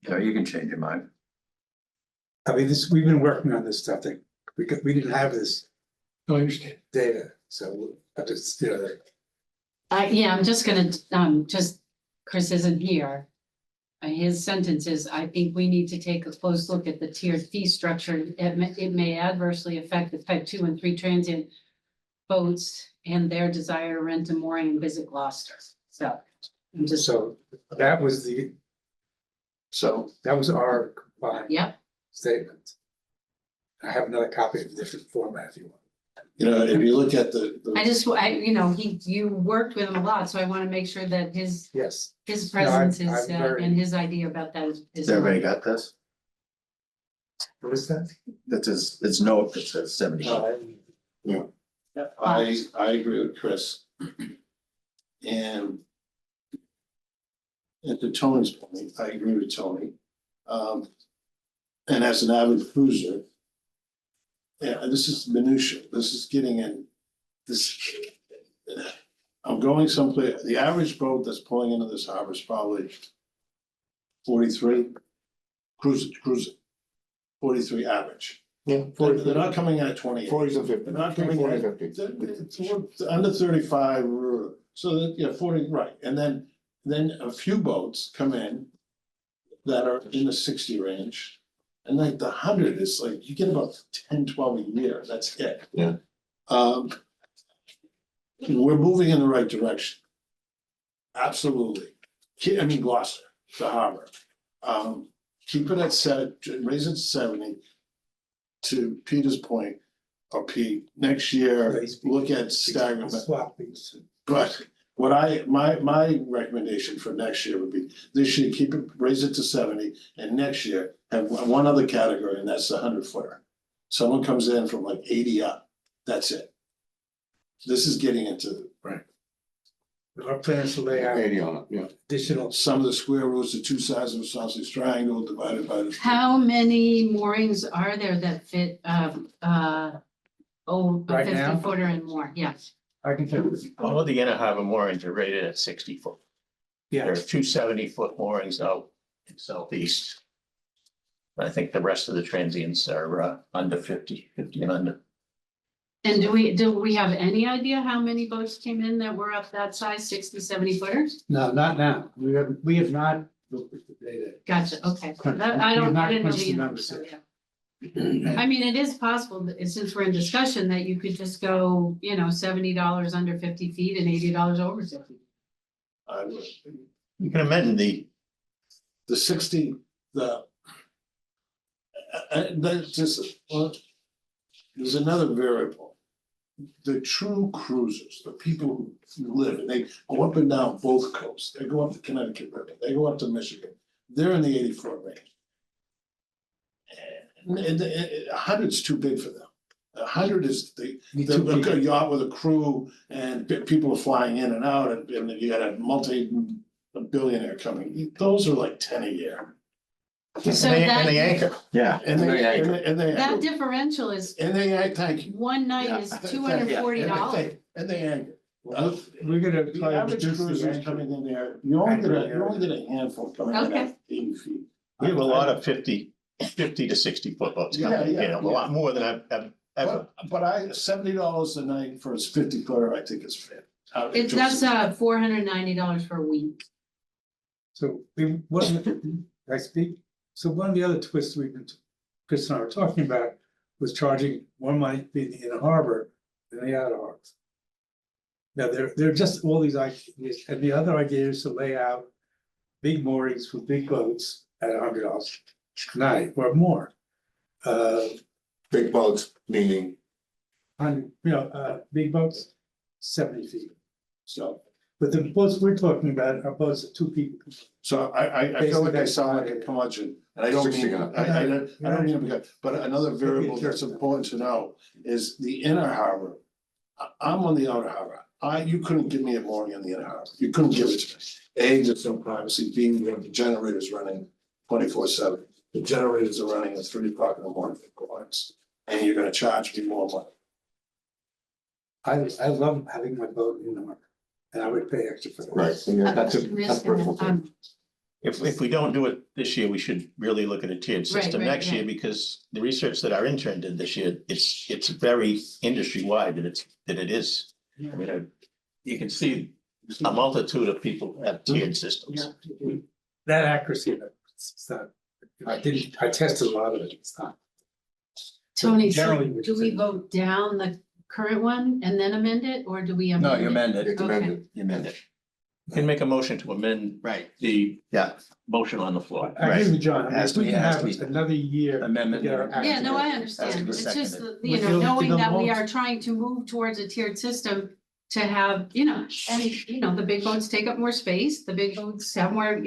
So you can change your mind. I mean, we've been working on this stuff, we didn't have this No, I understand. data, so I just, Yeah, I'm just gonna, Chris isn't here. His sentence is, I think we need to take a close look at the tiered fee structure. It may adversely affect the type 2 and 3 transient boats and their desire to rent a mooring and visit Gloucester. So I'm just, so that was our compliant yep, statement. I have another copy of a different format if you want. You know, if you look at you worked with him a lot, so I want to make sure that his Yes, presence I'm is, very- and his idea about that is. Has everybody got this? what is that? That's his, it's note that says 70. I agree with Chris. And to Tony's point, I agree with Tony. And as an avid cruiser, yeah, this is minutia, this is getting in, this. I'm going someplace, the average boat that's pulling into this harbor is probably 43, cruising, 43 average. Yeah. They're not coming in at 28. 40s and 50s. They're not coming in 40, at 50. it's under 35, so that, yeah, 40, right, and then a few boats come in that are in the 60 range. And like the 100 is like, you get about 10, 12 a year, that's it. Yeah. We're moving in the right direction. Absolutely. I mean, Gloucester, the harbor. Keep it at raise it to 70. To Peter's point, or Pete, next year, look at staggering. Swap these. But what my recommendation for next year would be, this year, keep it, raise it to 70, and next year, have one other category, and that's the 100-footer. Someone comes in from like 80 up, that's it. This is getting into, Our plans to lay out 80 on it, yeah. additional, some of the square roots, the two sides of a sausage triangle divided by the. How many moorings are there that fit, Oh, a Right now? 50-footer and more, yes. I can tell you. All of the inner harbor moorings are rated at 60 foot. There are Yeah, 2 70-foot moorings out in southeast. I think the rest of the transients are under 50 and under. And do we have any idea how many boats came in that were of that size, 60, 70 footers? no, not now. We have not looked at the data. Gotcha, okay. Crunch- That- I we've don't, not I didn't know crunched the the numbers answer, yet. yeah. I mean, it is possible that since we're in discussion that you could just go, $70 under 50 feet and $80 over 50. I would, You can amend the, the 60, that's just, well, there's another variable. The true cruisers, the people who live, and they go up and down both coasts, they go up to Connecticut River, they go up to Michigan, they're in the 80-foot range. And 100's too big for them. 100 is Me too, the Peter. yacht with a crew and people are flying in and out and you got a billionaire coming. Those are like 10 a year. So and that, the anchor. Yeah. And they. that differential is, And they, thank you. one night is $240. And they anchor. We're gonna The try to average reduce the cruiser is anchor. coming in there, you only get a handful coming in Okay. at 80 feet. We have a lot of 50 to 60 foot boats coming, Yeah, a lot more than I've ever. But $70 a night for a 50-footer, I think is fair. That's $490 for a week. So I speak, so one of the other twists Chris and I were talking about was charging more money in the harbor than the outer harbor. Now, there are just all these ideas, and the other idea is to lay out big moorings for big boats at $100 a night or more. Big boats, meaning, Big boats, 70 feet. So, But the boats we're talking about are boats that 2 people. so I feel like I sound like a curmudgeon, and I don't 60 mean, gun. I don't mean, but another variable that's important to know is the inner harbor. I'm on the outer harbor. You couldn't give me a mooring in the inner harbor. You couldn't give it to me. A, there's no privacy. B, we have the generators running 24/7. The generators are running at 3 o'clock in the morning for clients, and you're gonna charge me more money. I love having my boat in the harbor, and I would pay extra for that. right, and that's a personal thing. If we don't do it this year, we should really look at a tiered system right, next year, yeah. because the research that our intern did this year, it's very industry wide that it is. I mean, you can see a multitude of people have tiered systems. That accuracy, it's not, I tested a lot of it, it's not. Tony, so Generally, we do should we say- vote down the current one and then amend it, or do we amend No, it? you amend it, It's amended. you amend it, You can make a motion to amend right, the yeah, motion on the floor. I agree with John, I mean, Has if to we be- can has have to be another year. to amendment. get our act Yeah, no, I together. understand. That's It's just, seconded. knowing the that we most- are trying to move towards a tiered system to have, and, the big boats take up more space, the big boats have more,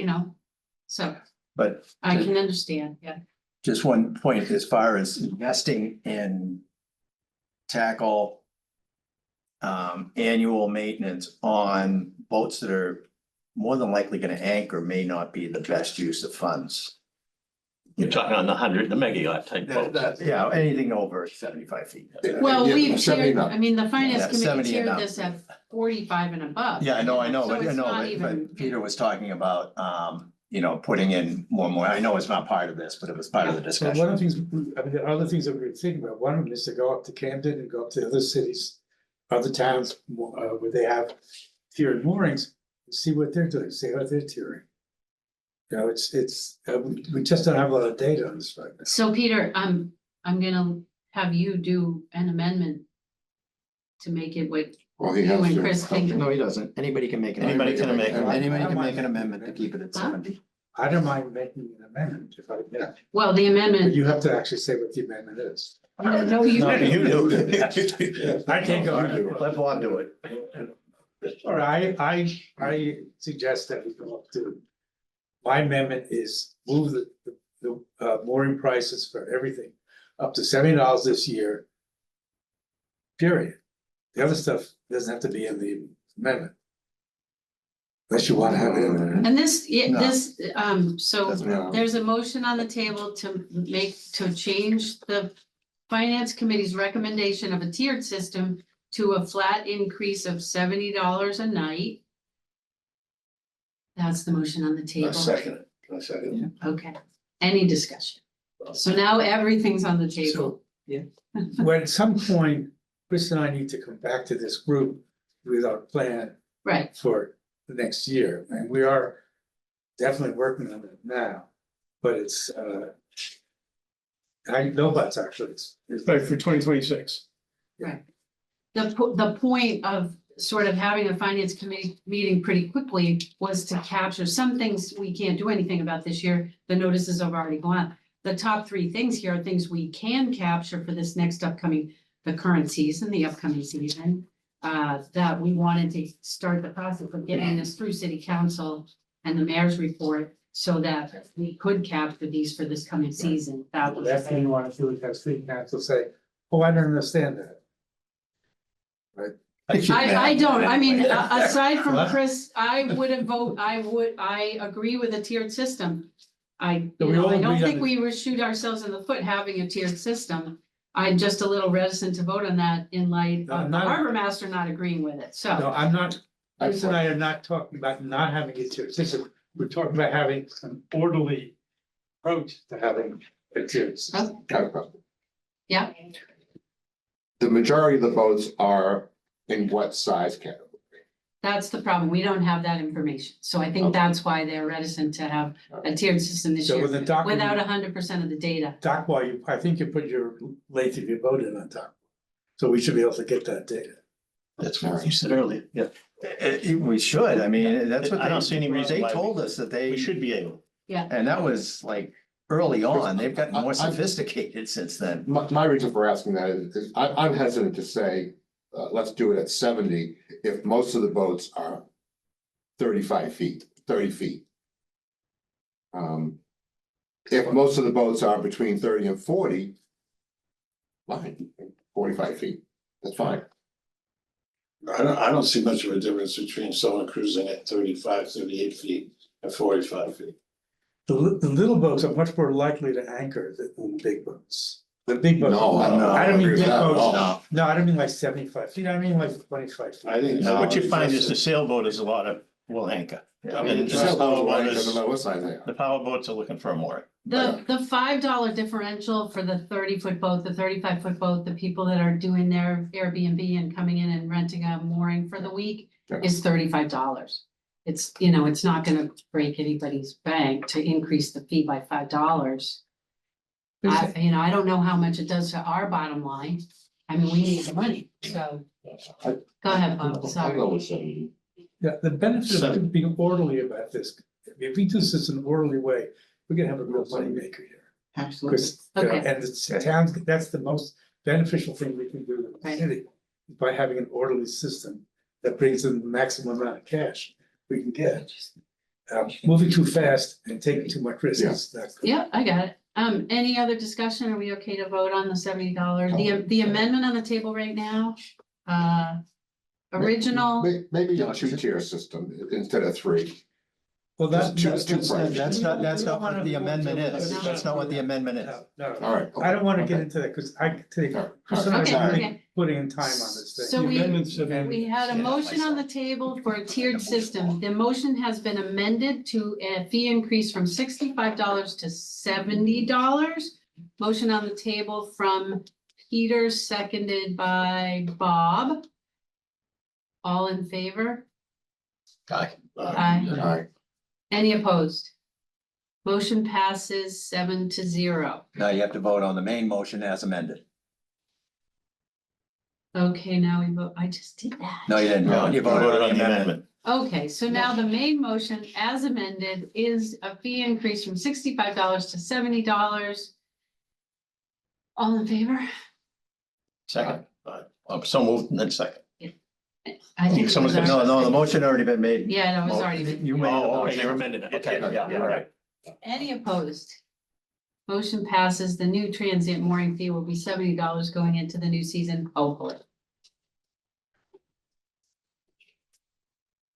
so but I can understand, yeah. just one point as far as investing in tackle. Annual maintenance on boats that are more than likely gonna anchor may not be the best use of funds. You're talking on the 100, the mega yacht type boat. Yeah, anything over 75 feet. Well, Yeah, we've 70 tiered, and up. I mean, the finance Yeah, committee 70 and tiered up. this at 45 and above. Yeah, I know, So but I it's know, not even- but Peter was talking about, putting in more, I know it's not part of this, but it was part of the So one discussion. of the things, I mean, there are other things that we were thinking about, one of them is to go up to Camden and go up to other cities, other towns, where they have tiered moorings, see what they're doing, see how they're tiering. We just don't have a lot of data on this right now. So Peter, I'm gonna have you do an amendment to make it what Well, he you has and to. Chris think. No, he doesn't. Anybody can make an. Anybody can make an Anybody can make an amendment to keep it at Huh? 70. I don't mind making an amendment if Well, the but amendment, you have to actually say what the amendment is. no, you. No, you do. I can't go. Let Bob do it. All right, I suggest that we go up to, my amendment is move the mooring prices for everything up to $70 this year. Period. The other stuff doesn't have to be in the amendment. Unless you want to have it in there. And this, No. so No. there's a motion on the table to change the Finance Committee's recommendation of a tiered system to a flat increase of $70 a night. That's the motion on the I table. second it. I second it. Okay, any discussion? So now everything's on the table. When at some point, Chris and I need to come back to this group with our plan Right, for the next year, and we are definitely working on it now, but it's, I know that's actually, it's. Right, for 2026. the point of sort of having a finance committee meeting pretty quickly was to capture some things we can't do anything about this year. The notices have already gone out. The top three things here are things we can capture for this next upcoming, the current season, the upcoming season. That we wanted to start the process of getting this through city council and the mayor's report so that we could capture these for this coming season. That The was. last thing you want to do is have city council say, oh, I don't understand that. I don't, I mean, aside from What? Chris, I agree with a tiered system. I So we all don't agree on think the- we would shoot ourselves in the foot having a tiered system. I'm just a little reticent to vote on that in light No, of I'm the not- harbor master not agreeing with it, No, so. I'm not, Chris and I are not talking about not having a tiered system, we're talking about having an orderly approach to having a tiered system. Got a question. Yeah, The majority of the boats are in what size category? that's the problem. We don't have that information. So I think Okay. that's why they're reticent to have a tiered system this So with year the document. without 100% of the data. Dock wall, I think you put your length of your boat in on top. So we should be able to get that data. That's what you said earlier. Yeah, We should, I mean, that's what I don't see any reason they why we- told us that they, we should be able. and that was like early on. They've gotten more I- sophisticated since then. My reason for asking that is I'm hesitant to say, let's do it at 70 if most of the boats are 35 feet, 30 feet. If most of the boats are between 30 and 40, fine, 45 feet, that's fine. I don't see much of a difference between someone cruising at 35, 38 feet and 45 feet. The little boats are much more likely to anchor than the big boats. The big boats. No, I don't I don't mean agree with big that at boats, all. no, I don't mean like 75 feet, I mean like 25 feet. I think. Now, what you find is the sailboat is a lot of, will anchor. I mean, And the the sailboats are powerboat right, is- doesn't matter what size they are. the power boats are looking for a mooring. The $5 differential for the 30-foot boat, the 35-foot boat, the people that are doing their Airbnb and coming in and renting a mooring for the week Yeah. is $35. It's, it's not gonna break anybody's bank to increase the fee by $5. I don't know how much it does to our bottom line. I mean, we need the money, so. I- Go ahead, Bob, I'll go sorry. with 70. Yeah, the benefit of being orderly about this, if we do this in an orderly way, we're gonna have a real moneymaker here. Absolutely. Because, Okay. and the towns, that's the most beneficial thing we can do to the Right. city, by having an orderly system that brings in the maximum amount of cash we can get. Moving too fast and taking too much risk is not good. Yeah, I got it. Any other discussion? Are we okay to vote on the $70? The amendment on the table right now? Original, Maybe a two-tier system instead of three. Well, Just choose two that's- prices. That's not what the amendment is. That's not what the amendment is. No, All right. I don't wanna get into that, cause I could take, Chris and I Okay, are really okay. putting in time on this thing. So The we- amendments have been- we had a motion on the table for a tiered system. The motion has been amended to a fee increase from $65 to $70. Motion on the table from Peter, seconded by Bob. All in favor? Aye. All right. Any opposed? Motion passes 7-0. Now you have to vote on the main motion as amended. Okay, now we vote. I just did that. No, you didn't. No, You You voted on the amendment. Okay, so now the main motion as amended is a fee increase from $65 to $70. All in favor? Second, so moved and then second. I think. it Someone's was gonna- already- No, the motion already been made. Yeah, that was already. You made the Oh, okay, motion. they amended it. Okay, yeah, all right. Any opposed? Motion passes. The new transient mooring fee will be $70 going into the new season, hopefully.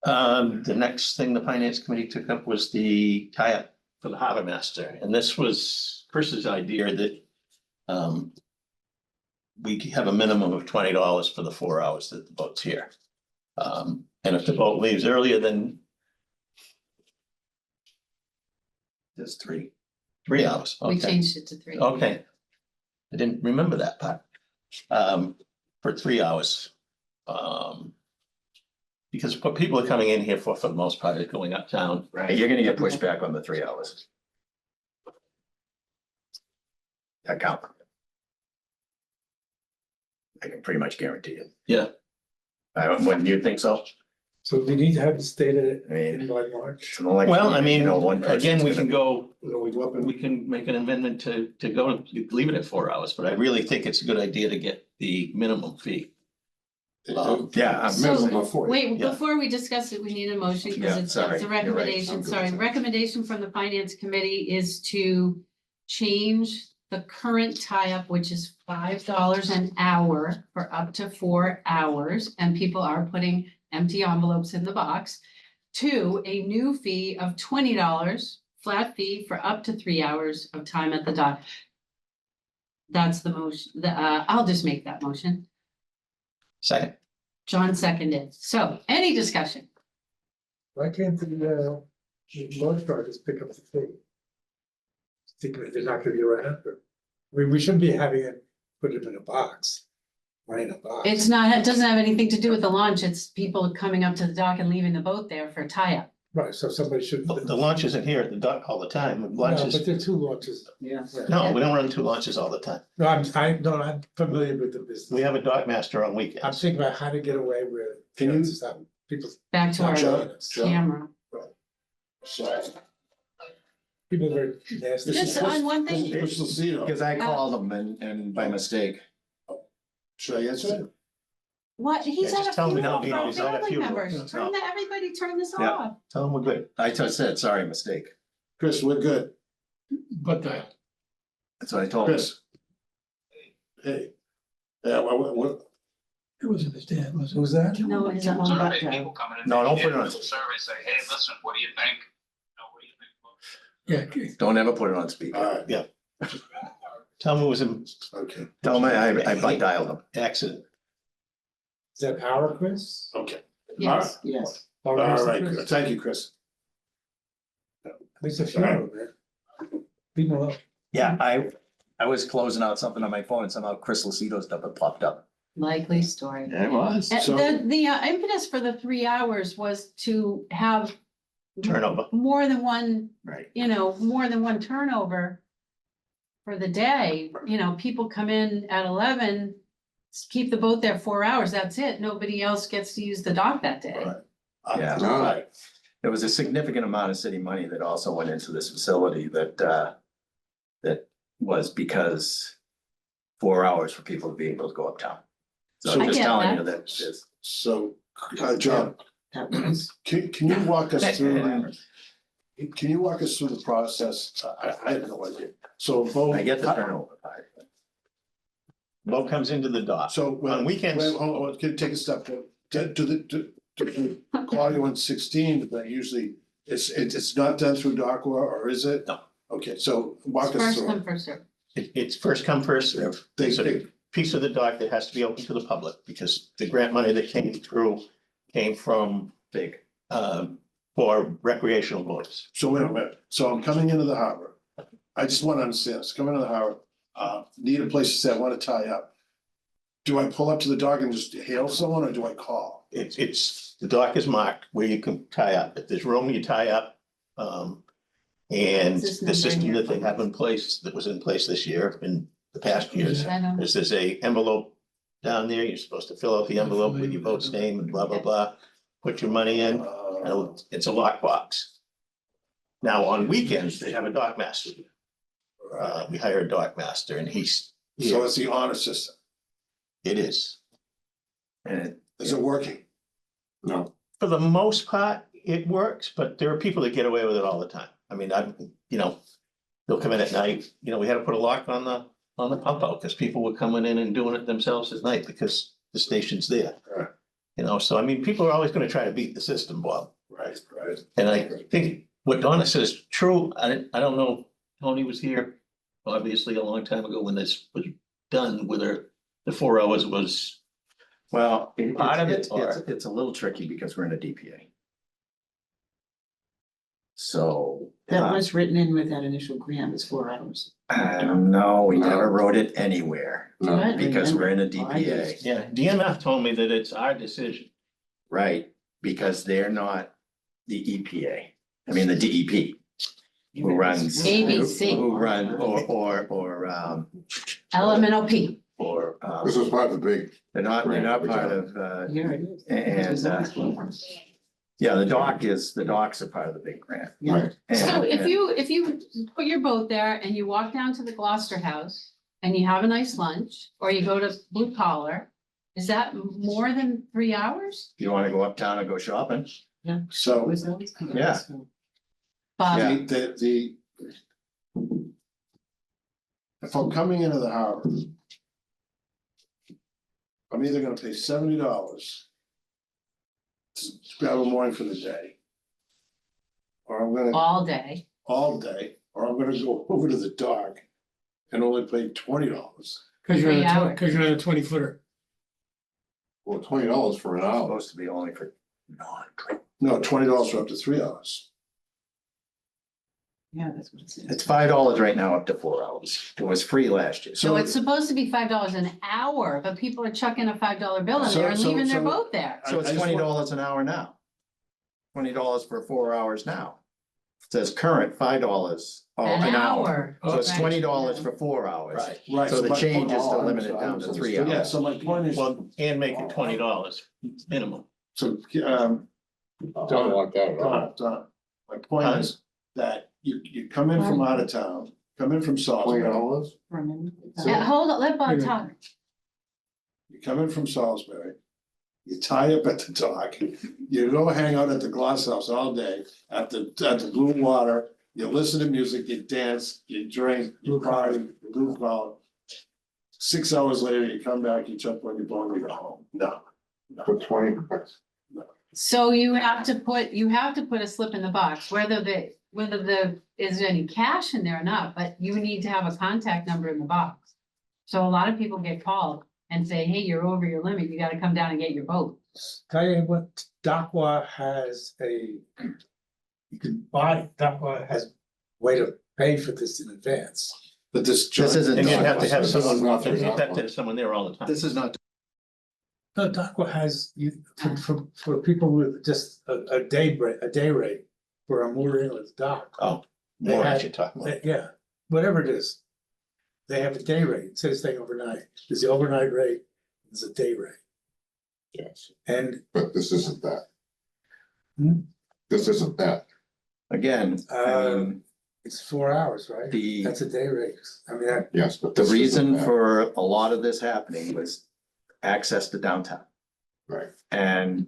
The next thing the finance committee took up was the tie-up for the harbor master, and this was Chris's idea that we have a minimum of $20 for the 4 hours that the boat's here. And if the boat leaves earlier than There's 3. 3 hours, We okay, changed it to 3. okay. I didn't remember that part. For 3 hours. Because what people are coming in here for the most part, is going uptown. Right, you're gonna get pushed back on the 3 hours. That count. I can pretty much guarantee it. Yeah. Wouldn't you think so? So we need to have this data I mean, in by March. it's an election Well, I year, mean, you know, one person's again, we gonna- can go, You know, we go up and we can make an amendment to go, leave it at 4 hours, but I really think it's a good idea to get the minimum fee. Yeah, I'm- So, Minimum of 40. wait, Yeah. before we discuss it, we need a motion, because Yeah, it's sorry, a you're right. recommendation, I'm good sorry, with that. recommendation from the finance committee is to change the current tie-up, which is $5 an hour for up to 4 hours, and people are putting empty envelopes in the box, to a new fee of $20, flat fee for up to 3 hours of time at the dock. That's the motion, I'll just make that motion. Second, John seconded. So, any discussion? Why can't the motor car just pick up the fee? Thinking that they're not gonna be around, or, we shouldn't be having it, put them in a box. Right in a box. It's not, it doesn't have anything to do with the launch. It's people coming up to the dock and leaving the boat there for a tie-up. Right, so somebody should. the launch isn't here at the dock all the time, No, launches, but there are 2 launches. Yeah. no, we don't run 2 launches all the time. No, I'm familiar with the business. We have a dock master on I'm weekends. thinking about how to get away with. Can you- Stop people, Back to our John, camera. people are nasty. Just on one thing, Chris Lucido. Because I called them and by mistake, Should I answer it? what, he's Yeah, at a just tell me funeral now, for a he's at a family funeral. members. Yeah. Turn that, everybody turn this Yeah. off. Tell them we're good. I just said, sorry, mistake. Chris, we're good. But That's what I told him. Chris. Hey. Yeah, what, it wasn't his dad, was it? Who's that? No, it's a home Survey, butt people coming in. No, don't they put it get on. a little Survey, say, hey, listen, what do you think? No, what do you think? Yeah, okay. Don't ever put it on all speaker. right, Tell them it was an okay, Tell them I butt dialed them. accident. Is that our Chris? okay. Yes. Yes. All Our right, Chris? thank you, Chris. It's a funeral, man. People up. Yeah, I was closing out something on my phone and somehow Chris Lucido's stuff had popped up. Likely story. It was. And So- the impetus for the 3 hours was to have Turnover. more than one, Right. more than one turnover for the day. People come in at 11, keep the boat there 4 hours, that's it. Nobody else gets to use the dock that day. Right. Yeah. All right, There was a significant amount of city money that also went into this facility that was because 4 hours for people to be able to go uptown. So I I'm just get telling that. you that it's. so, John, That was. can you walk us through, And can you walk us through the process? I have no idea. So both. I get the turnover part. Boat comes into the dock. So. On weekends- Wait, hold on, can you take a step to call you on 16, but usually it's not done through Dock or is it? No. Okay, so walk us First through. come, first served. It's first come, first served. There's a piece of the dock that has to be open to the public because the grant money that came through came from Big. for recreational boats. So wait a minute, so I'm coming into the harbor. I just want to understand, this. Coming into the harbor, need a place to say, I want to tie up. Do I pull up to the dock and just hail someone or do I call? The dock is marked where you can tie up. If there's room, you tie up. And What's this the number system here? that they have in place, that was in place this year, in the past years, I don't- is there's a envelope down there. You're supposed to fill out the envelope with your boat's name and blah, blah, blah. Put your money in. It's a lockbox. Now, on weekends, they have a dock master. We hire a dock master and So it's the honor system. it is. And Is it working? No. For the most part, it works, but there are people that get away with it all the time. I mean, they'll come in at night, we had to put a lock on the pump out because people were coming in and doing it themselves at night because the station's there. Right. So I mean, people are always gonna try to beat the system, Bob. Right, right. And I think what Donna says is true. I don't know, Tony was here obviously a long time ago when this was done with the the 4 hours was, Well, Part of it, it's a little tricky because we're in a DPA. So. That was written in with that initial grant, it's 4 hours. I don't know, we never wrote it anywhere No, Right. because we're in a Oh, I did. DPA, yeah, DMF told me that it's our decision. right? Because they're not the EPA, I mean, the DEP. Who runs. ABC. Who run, LMNOP. or, this was part of the big, they're not part of, Here it is. and, yeah, the docks are part of the big grant. right, So And- if you put your boat there and you walk down to the Gloucester House and you have a nice lunch, or you go to Blue Collar, is that more than 3 hours? If you wanna go uptown and go shopping, So Was always coming Yeah. this way. Bob, Yeah. the. If I'm coming into the harbor. I'm either gonna pay $70. To grab a mooring for the day. Or I'm gonna, all day. all day, or I'm gonna go over to the dock. And only pay $20. Cause you're 3 on hours. cause you're on a 20-footer. well, $20 for an hour. supposed to be only for non-trip. No, $20 for up to 3 hours. Yeah, that's what it says. It's $5 right now up to 4 hours. It was free last year. So it's supposed to be $5 an hour, but people are chucking a $5 bill in So- there and so- leaving their so- boat there. So it's I just want- $20 an hour now. $20 for 4 hours now. It says current $5 An hour. So it's Right. $20 for 4 hours. Right. So the my change is point- to Oh, limit it I'm down to sorry. 3 Yeah, hours. so my point is, Well, and make it $20 minimum. so, Don't want that at all. Don, my point is that you come in from out of town, come in from Salisbury, $20? For a minute. Yeah, hold on, let Bob talk. you come in from Salisbury. You tie up at the dock, you go hang out at the Glass House all day, at the blue water, you listen to music, you dance, you drink, you party, blue collar. 6 hours later, you come back, you jump on your boat, and you go home, no. For $20. So you have to put a slip in the box, whether is any cash in there or not, but you need to have a contact number in the box. So a lot of people get called and say, hey, you're over your limit, you gotta come down and get your boat. Tell you what, Dakwa has you can buy, Dakwa has a way to pay for this in advance. But this. This isn't. And you'd have to have This is someone, not- you'd have to have someone there all the time. This is not. No, Dakwa has, for people with just a day rate for a mooring at the dock. Oh, They more I had- should talk about. Yeah, whatever it is. They have a day rate, instead of staying overnight. There's the overnight rate, there's a day rate. Yes, And but this isn't that. Hmm? This isn't that. Again, I mean, it's 4 hours, right? the. That's a day rate. I mean, that, Yes, but The this isn't reason that. for a lot of this happening was access to downtown. Right. And,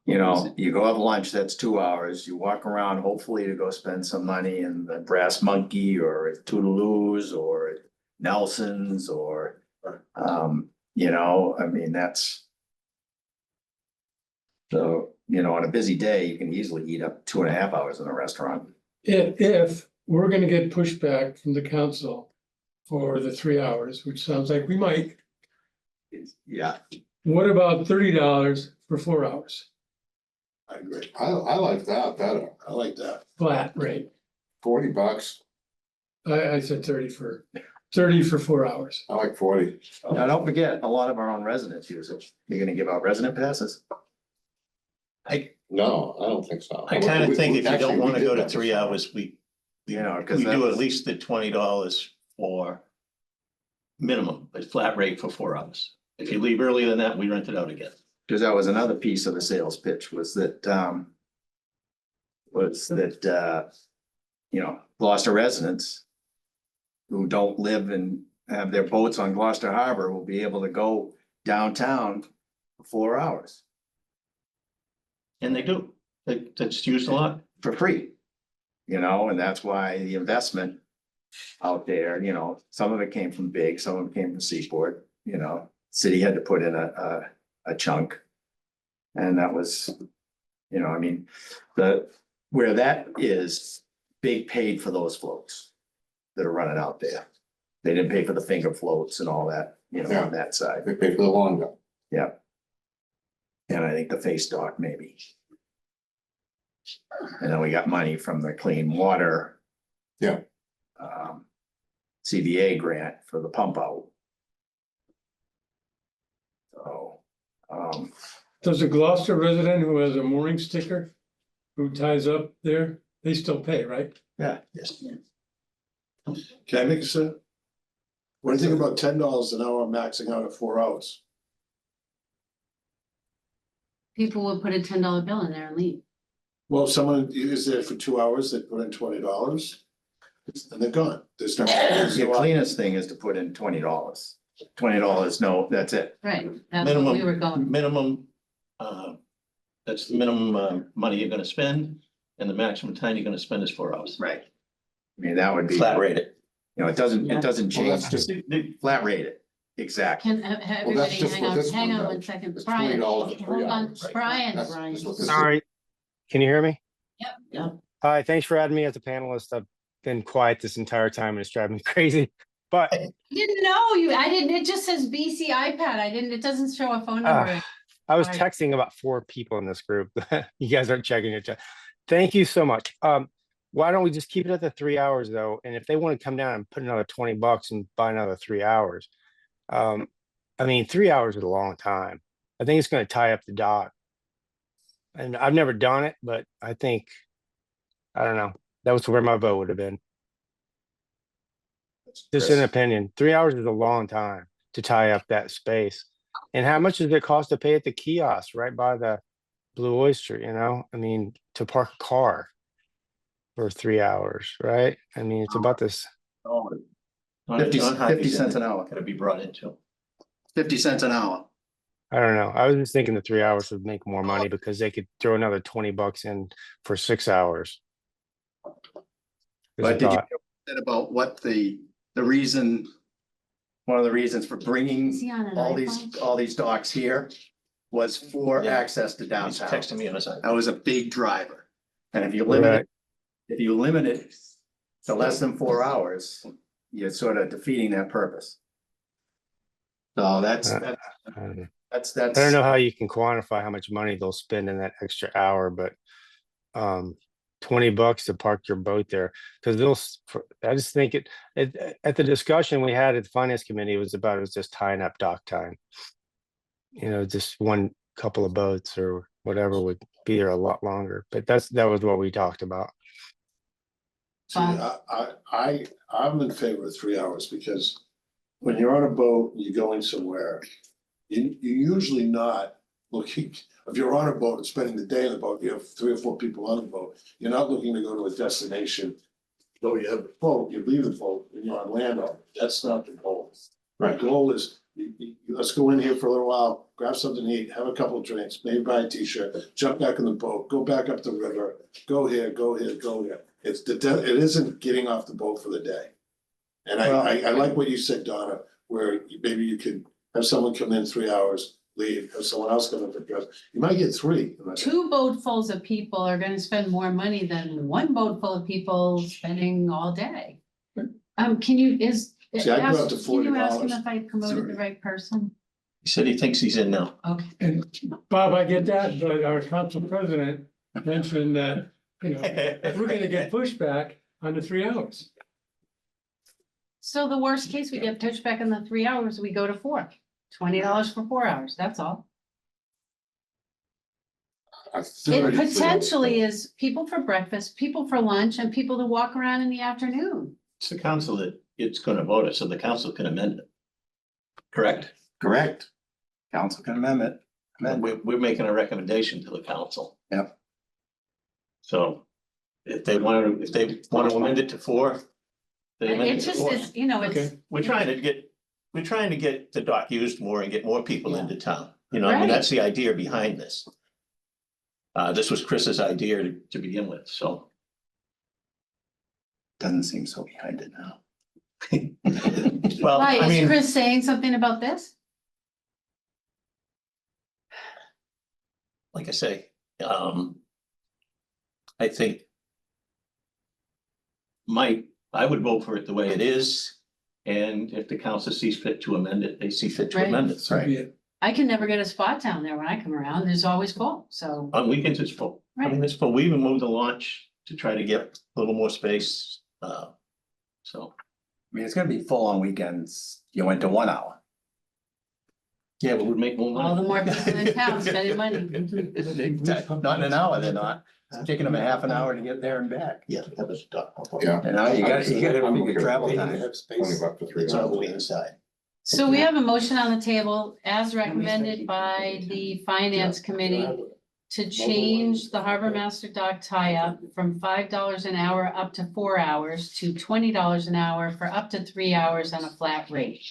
you know, you go have lunch, that's 2 hours, you walk around, hopefully to go spend some money in the Brass Monkey or at Toodaloo's or at Nelson's or, you know, I mean, that's. So, you know, on a busy day, you can easily eat up 2.5 hours in a restaurant. If we're gonna get pushback from the council for the 3 hours, which sounds like we might, Yeah, what about $30 for 4 hours? I agree, I like that better. I like that. Flat rate. $40. I said 30 for 4 hours. I like 40. now don't forget, a lot of our own residents use it. You're gonna give out resident passes? No, I don't think so. I kind of think if you Actually, don't we want to did go to that 3 before. hours, we You know, because we do at least the $20 for minimum, a flat rate for 4 hours. If you leave earlier than that, we rent it out again. Because that was another piece of the sales pitch was that, you know, Gloucester residents who don't live and have their boats on Gloucester Harbor will be able to go downtown for 4 hours And they do. That's used a lot. for free. You know, and that's why the investment out there, you know, some of it came from Big, some of it came from Seaport, you know, city had to put in a chunk. And that was, you know, I mean, where that is, Big paid for those floats that are running out there. They didn't pay for the finger floats and all that, you know, Yeah. on that side. They pay for the longer. Yeah. And I think the face dock maybe. And then we got money from the clean water. Yeah. CBA grant for the pump out. So, Does a Gloucester resident who has a mooring sticker, who ties up there, they still pay, right? yeah, Yes. Can I make a suggestion? What do you think about $10 an hour maxing out at 4 hours? People will put a $10 bill in there and leave. Well, if someone is there for 2 hours, they put in $20 and they're gone. There's no. the cleanest thing is to put in $20. $20, no, that's it. Right, that's what we were going. Minimum, that's the minimum, money you're gonna spend, and the maximum time you're gonna spend is 4 hours. Right. I mean, that would be, Flat you rate it. know, it doesn't Well, change, that's just- flat rate it, exactly. Can everybody just hang what on, this hang one on does. one second, It's Brian, $20 for 3 hold on, hours. Brian. That's what this is. Sorry, can you hear me? Yep. Hi, thanks for adding me as a panelist. I've been quiet this entire time and it's driving me crazy. But Didn't know you, I didn't, it just says BC iPad, it doesn't show a phone number. I was Right. texting about 4 people in this group. You guys aren't checking your chat. Thank you so much. Why don't we just keep it at the 3 hours though? And if they want to come down and put another $20 and buy another 3 hours, I mean, 3 hours is a long time. I think it's going to tie up the dock. And I've never done it, but I think, I don't know. That was where my vote would have been. Just an opinion. 3 hours is a long time to tie up that space. And how much does it cost to pay at the kiosk right by the Blue Oyster, you know? I mean, to park a car for 3 hours, right? I mean, it's about this. 50 Hockey's in cents it. an hour. Gotta be brought into. 50 cents an hour. I don't know. I was just thinking the 3 hours would make more money because they could throw another $20 in for 6 hours. There's a But did you thought. said about what the reason, one of the reasons for Is bringing he on an all iPhone? these docks here was for Yeah. access to He's downtown. texting me on his side. That was a big driver. And if you limit Right. it, if you limit it to less than 4 hours, you're sort of defeating that purpose. So that's, Uh, that's, I don't know. that's, I don't know how you can quantify how much money they'll spend in that extra hour, but $20 to park your boat there, because I just think it at the discussion we had at the finance committee, it was just tying up dock time. You know, just one couple of boats or whatever would be there a lot longer, but that was what we talked about. See, I'm in favor of 3 hours because when you're on a boat, and you're going somewhere, you're usually not looking, if you're on a boat and spending the day on the boat, you have 3 or 4 people on the boat, you're not looking to go to a destination. Though you have the boat, you leave the boat and you're on land on it. That's not the goal. The goal is, let's go in here for a little while, grab something to eat, have a couple of drinks, maybe buy a t-shirt, jump back in the boat, go back up the river, go here, go here, go here. It isn't getting off the boat for the day. And I like what you said, Donna, where maybe you could have someone come in 3 hours, leave, have someone else come in for dress. You might get 3. 2 boatfuls of people are gonna spend more money than 1 boat full of people spending all day. Can you, See, I'd go up to can you ask him $40. if I promoted the right person? He said he thinks he's in now. Okay. And Bob, I get that, but our council president mentioned that, you know, we're gonna get pushback on the 3 hours. So the worst case, we get pushed back in the 3 hours, we go to 4. $20 for 4 hours, that's all. It potentially is people for breakfast, people for lunch, and people to walk around in the afternoon. It's the council that it's gonna vote it, so the council can amend it. Correct? correct. Council can amend it. We're making a recommendation to the council. Yep. So if they want to amend it to 4. they amend It it to just 4. is, you know, it's. Okay. We're trying to get the dock used more and get more people into town. You know, I mean, Right. that's the idea behind this. This was Chris's idea to begin with, so. Doesn't seem so behind it now. Well, Why, I is mean, Chris saying something about this? like I say, I think I would vote for it the way it is. And if the council sees fit to amend it, they see fit to Right. amend it. So be it. I can never get a spot down there when I come around. There's always full, so. On weekends, it's full. I mean, Right. it's full. We even moved the launch to try to get a little more space. So, I mean, it's gonna be full on weekends. You went to 1 hour. yeah, but we'd make more money. All the more people in town spending money. Not in an hour, they're not. It's taking them a half an hour to get there and back. Yeah, that was done. Yeah. And now you gotta I'm figure okay travel with time. They have space. 20 bucks for 3 It's all the hours. way inside. So we have a motion on the table as recommended by the finance committee to change the harbor master dock tie-up from $5 an hour up to 4 hours to $20 an hour for up to 3 hours on a flat rate.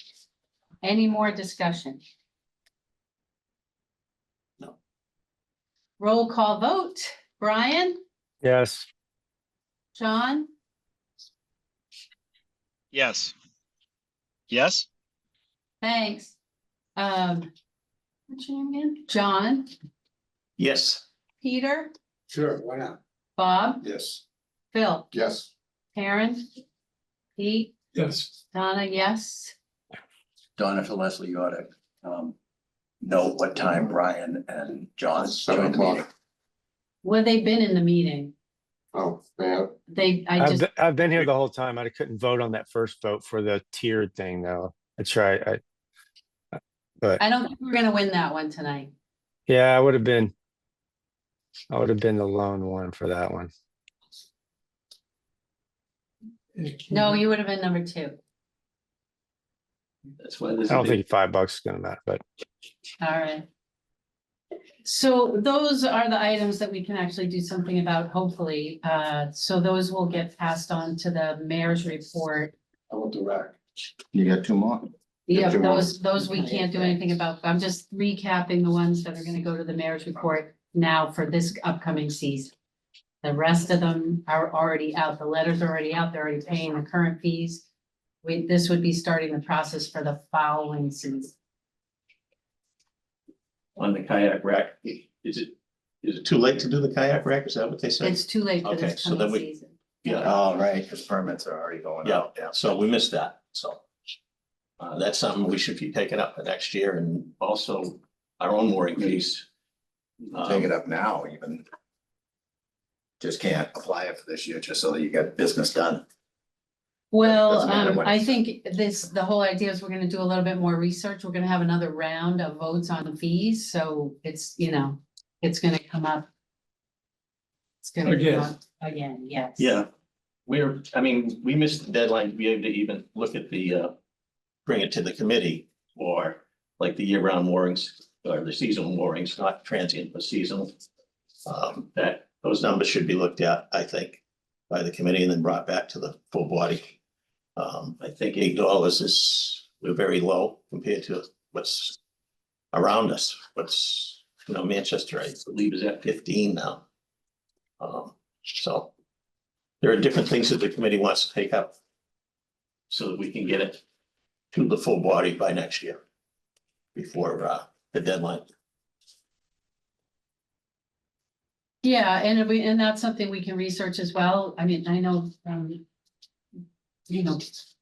Any more discussion? No. Roll call vote. Brian, Yes. John, Yes. Yes? thanks. What's your name again? John, Yes, Peter, Sure, why not? Bob, Yes. Phil, Yes, Karen, Pete, Yes. Donna, yes. Donna to Leslie, you ought to, note what time Brian and John 7 joined the meeting. o'clock. Well, they've been in the meeting. Oh, yeah, I've been here the whole time. I couldn't vote on that first vote for the tiered thing though. I tried, but I don't think we're gonna win that one tonight. yeah, I would have been the lone one for that one. No, you would have been number 2. that's why there's. I a don't big- think $5 is gonna matter, but All right. So those are the items that we can actually do something about, hopefully. So those will get passed on to the mayor's report. I want the rack. You got 2 more? Yeah, two more. those we can't do anything about. I'm just recapping the ones that are gonna go to the mayor's report now for this upcoming season. The rest of them are already out. The letters are already out. They're already paying the current fees. This would be starting the process for the following season. On the kayak rack, is it too late to do the kayak rack? Is that what they said? It's too late for Okay, this so coming then we- season. Yeah, Oh, right, because permits are already going yeah, out. so we missed that, so. That's something we should be taking up for next year and also our own mooring fees. Take it up now even. Just can't apply it for this year, just so that you get business done. Well, Doesn't matter when I it's- think the whole idea is we're gonna do a little bit more research. We're gonna have another round of votes on fees, so it's, it's gonna come up. It's gonna come Again. up again, yes. Yeah, we missed the deadline to be able to even look at bring it to the committee or like the year-round moorings or the seasonal moorings, not transient, but seasonal. That those numbers should be looked at, I think, by the committee and then brought back to the full body. I think $8 we're very low compared to what's around us. Manchester, I believe, is at 15 now. So there are different things that the committee wants to take up so that we can get it to the full body by next year before the deadline. Yeah, and that's something we can research as well. I mean, I know,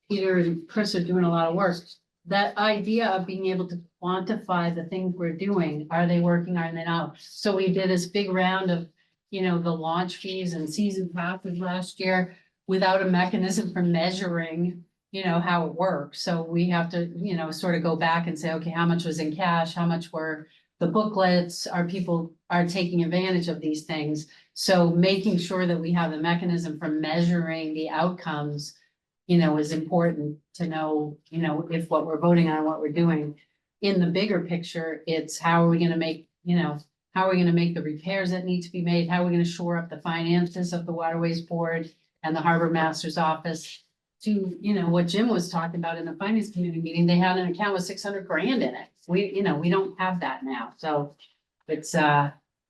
Peter and Chris are doing a lot of work. That idea of being able to quantify the things we're doing, are they working, are they not? So we did this big round of, the launch fees and season passes last year without a mechanism for measuring, how it works. So we have to, sort of go back and say, okay, how much was in cash? How much were the booklets? Are people taking advantage of these things? So making sure that we have the mechanism for measuring the outcomes, is important to know, if what we're voting on, what we're doing. In the bigger picture, it's how are we gonna make, how are we gonna make the repairs that need to be made? How are we gonna shore up the finances of the Waterways Board and the Harbor Master's Office? To, what Jim was talking about in the finance committee meeting, they had an account with 600 grand in it. We don't have that now, so it's,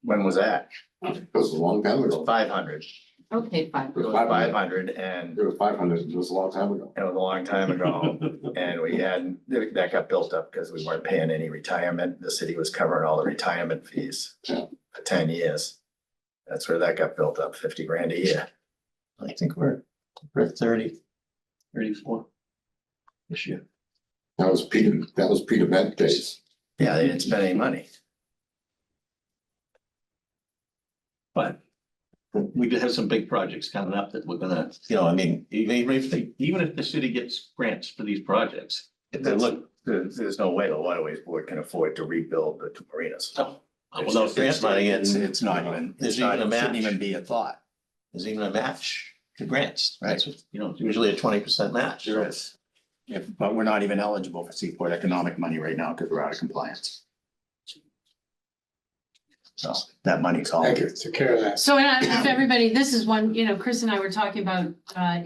When was that? it was a long time ago. 500. okay, fine. It was 500. 500 and It was 500, it was a long time ago. it was a long time ago. And we had, that got built up because we weren't paying any retirement. The city was covering all the retirement fees Yeah. for 10 years. That's where that got built up, 50 grand a year. I think we're at 30, 34. this year. That was Peter Bent days. Yeah, they didn't spend any money. But we do have some big projects coming up that we're gonna, I mean, even if the city gets grants for these projects. If they look, there's no way the Waterways Board can afford to rebuild the two marinas. No, without grant money, It's not even, There's it's not, even a it shouldn't match. even be a thought. there's even a match to grants. Right. That's what, usually a 20% match. There is. But we're not even eligible for Seaport economic money right now because we're out of compliance. So that money's all. Thank you, take care of that. So if everybody, this is one, Chris and I were talking about,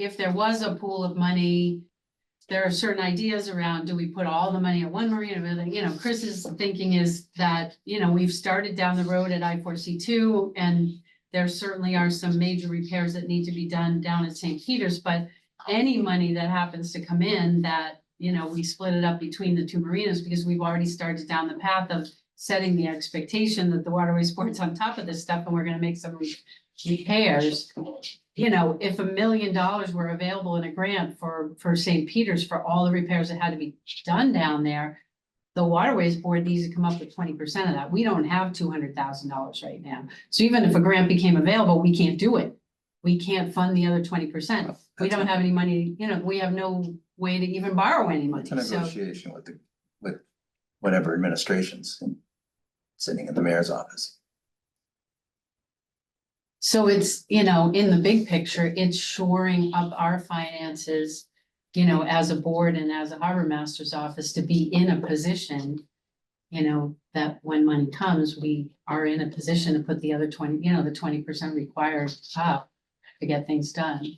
if there was a pool of money. There are certain ideas around, do we put all the money at one marina? Chris's thinking is that, we've started down the road at I-4C2. And there certainly are some major repairs that need to be done down at St. Peter's, but any money that happens to come in that, we split it up between the two marinas because we've already started down the path of setting the expectation that the Waterways Board's on top of this stuff and we're gonna make some repairs. If $1 million were available in a grant for St. Peter's for all the repairs that had to be done down there, the Waterways Board needs to come up with 20% of that. We don't have $200,000 right now. So even if a grant became available, we can't do it. We can't fund the other 20%. We don't have any money, we have no way to even borrow any money. It's a So negotiation with whatever administration's sitting in the mayor's office. So it's, in the big picture, it's shoring up our finances, as a board and as a harbor master's office to be in a position, that when money comes, we are in a position to put the other 20, the 20% required up to get things done.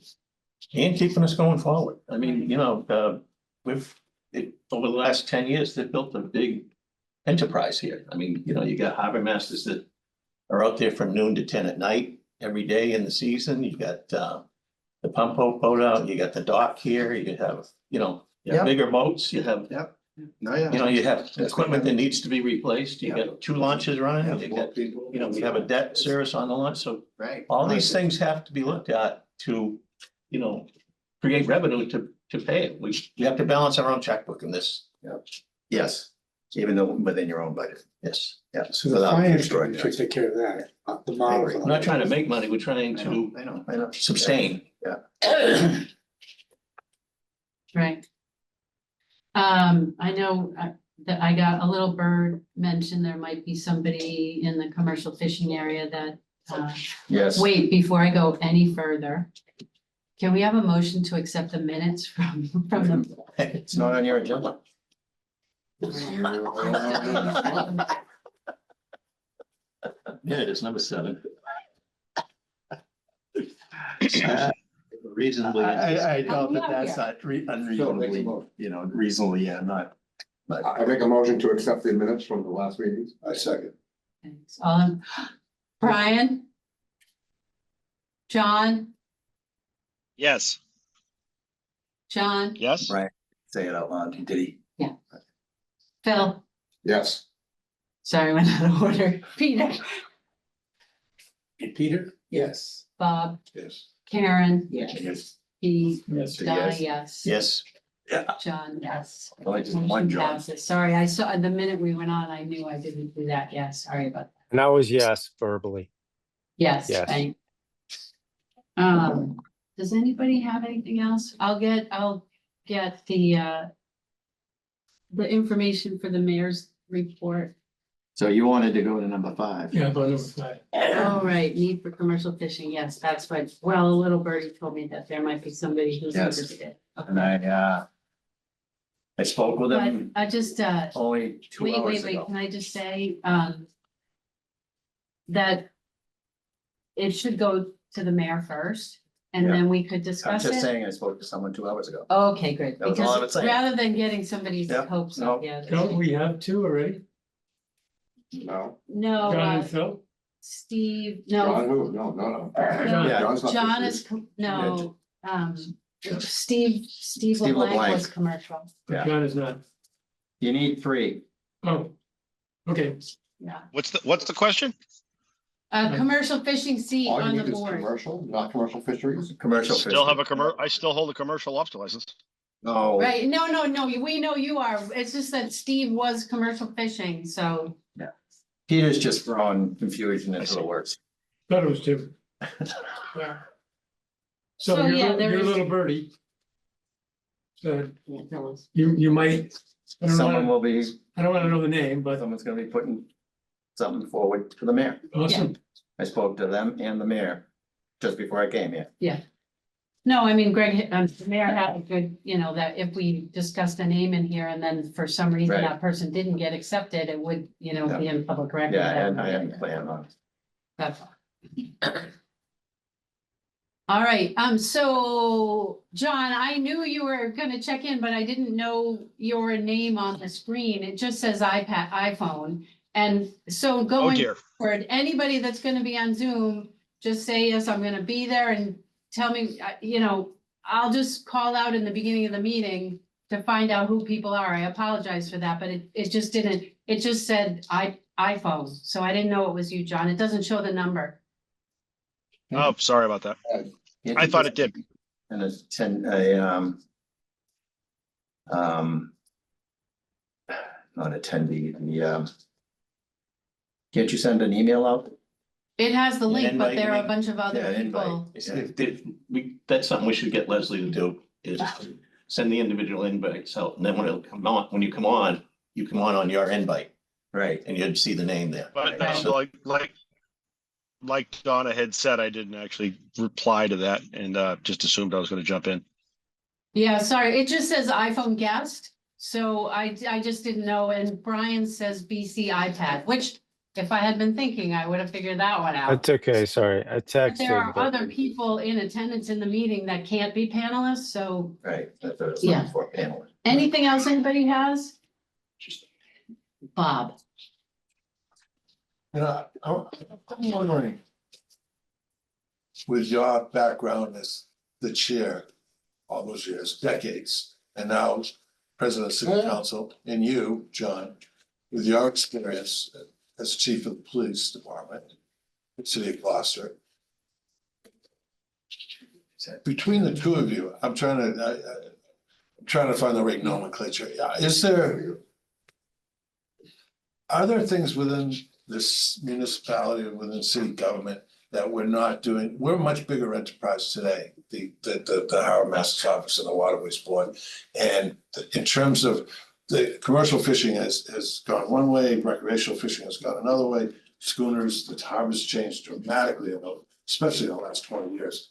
And keeping us going forward. I mean, over the last 10 years, they've built a big enterprise here. I mean, you got harbor masters that are out there from noon to 10 at night, every day in the season. You got the pump boat out, you got the dock here, you have, Yep. bigger boats, you have, No, yeah. you have equipment that needs to be replaced. You got 2 launches running, you got, people. we have a debt service on the launch. So Right. all these things have to be looked at to, create revenue to pay it. We have to balance our own checkbook in this. Yes, even though within your own budget. Yes. Yeah. So the Without finance destroying committee should take care of that, the agree. model. We're not trying to make money, we're trying I to know, I know. sustain. Right. I know that I got a little bird mentioned there might be somebody in the commercial fishing area that, Yes. wait, before I go any further. Can we have a motion to accept the minutes from the? It's not on your agenda. Yeah, it is number 7. Reasonably. I know Oh, that yeah, that's yeah. not unreasonably, reasonably, yeah, not. But I make a motion to accept the minutes from the last meetings. I second. Thanks. Brian? John? Yes. John? Yes. Right, say it out loud, did he? Phil? Yes. Sorry, went out of order. Peter? Peter? Yes. Bob? Yes. Karen? Yes. Pete? Yes. Donna, Yes. yes. Yes. John, yes. Only just one Motion John. passes. Sorry, I saw, the minute we went on, I knew I didn't do that. Yes, sorry about that. And that was yes verbally. Yes, Yes. thank. Does anybody have anything else? I'll get the information for the mayor's report. So you wanted to go to number 5? Yeah, but number 5. All right, need for commercial fishing. Yes, that's right. Well, a little birdie told me that there might be somebody who's Yes. interested. And I spoke with But him I just, only 2 wait, hours wait, ago. can I just say, that it should go to the mayor first, and Yeah. then we could I'm discuss just it? saying I spoke to someone 2 hours ago. Okay, great, That was all I was because saying. rather than getting somebody's Yeah, hopes no. up, yeah. Don't we have 2 already? No. No, John and Phil? Steve, John no, who? No. No. Yeah. John's not John this is, no, Steve LeBlanc LeBlanc. was commercial, Yeah. John is not. You need 3. Oh, okay. yeah. What's the question? Commercial fishing seat All on you the need is board. commercial, not commercial fisheries. Commercial. Still have fishing. I still hold a commercial lobster license. No. Right, no, we know you are. It's just that Steve was commercial fishing, so. Peter's just throwing confusion into the works. Thought it was Tim. Yeah. So So, yeah, there your is- little birdie. Said, Yeah, tell us. you might, Someone will be, I don't wanna know the name, but someone's gonna be putting something forward to the mayor. awesome. I spoke to them and the mayor just before I came here. No, I mean, Greg, the mayor had a good, that if we discussed a name in here and then for some reason Right. that person didn't get accepted, it would, be in public record. Yeah, that and I would- hadn't planned on. That's all. All right, so, John, I knew you were gonna check in, but I didn't know your name on the screen. It just says iPhone. And so going forward, anybody that's gonna be on Zoom, just say, yes, I'm gonna be there and tell me, I'll just call out in the beginning of the meeting to find out who people are. I apologize for that, but it just didn't, it just said iPhone. So I didn't know it was you, John. It doesn't show the number. Oh, sorry about that. I thought it did. And not attendee, can't you send an email out? It has the An link, but invite, there you are a mean? bunch of other Yeah, an people. That's something we should get Leslie to do, is send the individual invites out, and then when you come on your invite, Right. and you'd see the name there. But Right. no, like Donna had said, I didn't actually reply to that and just assumed I was gonna jump in. Yeah, sorry, it just says iPhone guest, so I just didn't know, and Brian says BC iPad, which if I had been thinking, I would have figured that one out. That's okay, sorry, I But there texted, are but other people in attendance in the meeting that can't be panelists, so Right, that's what I was Yeah. looking for, panel. anything else anybody has? Bob, I'm wondering. With your background as the chair, all those years, decades, and now president of city council, and you, John, with your experience as chief of the police department, in the city of Gloucester. Between the two of you, I'm trying to find the right nomenclature. Are there things within this municipality or within city government that we're not doing? We're a much bigger enterprise today, the Harbor Master's Office and the Waterways Board. And in terms of the commercial fishing has gone one way, recreational fishing has gone another way. Schooners, the harbor's changed dramatically, especially in the last 20 years.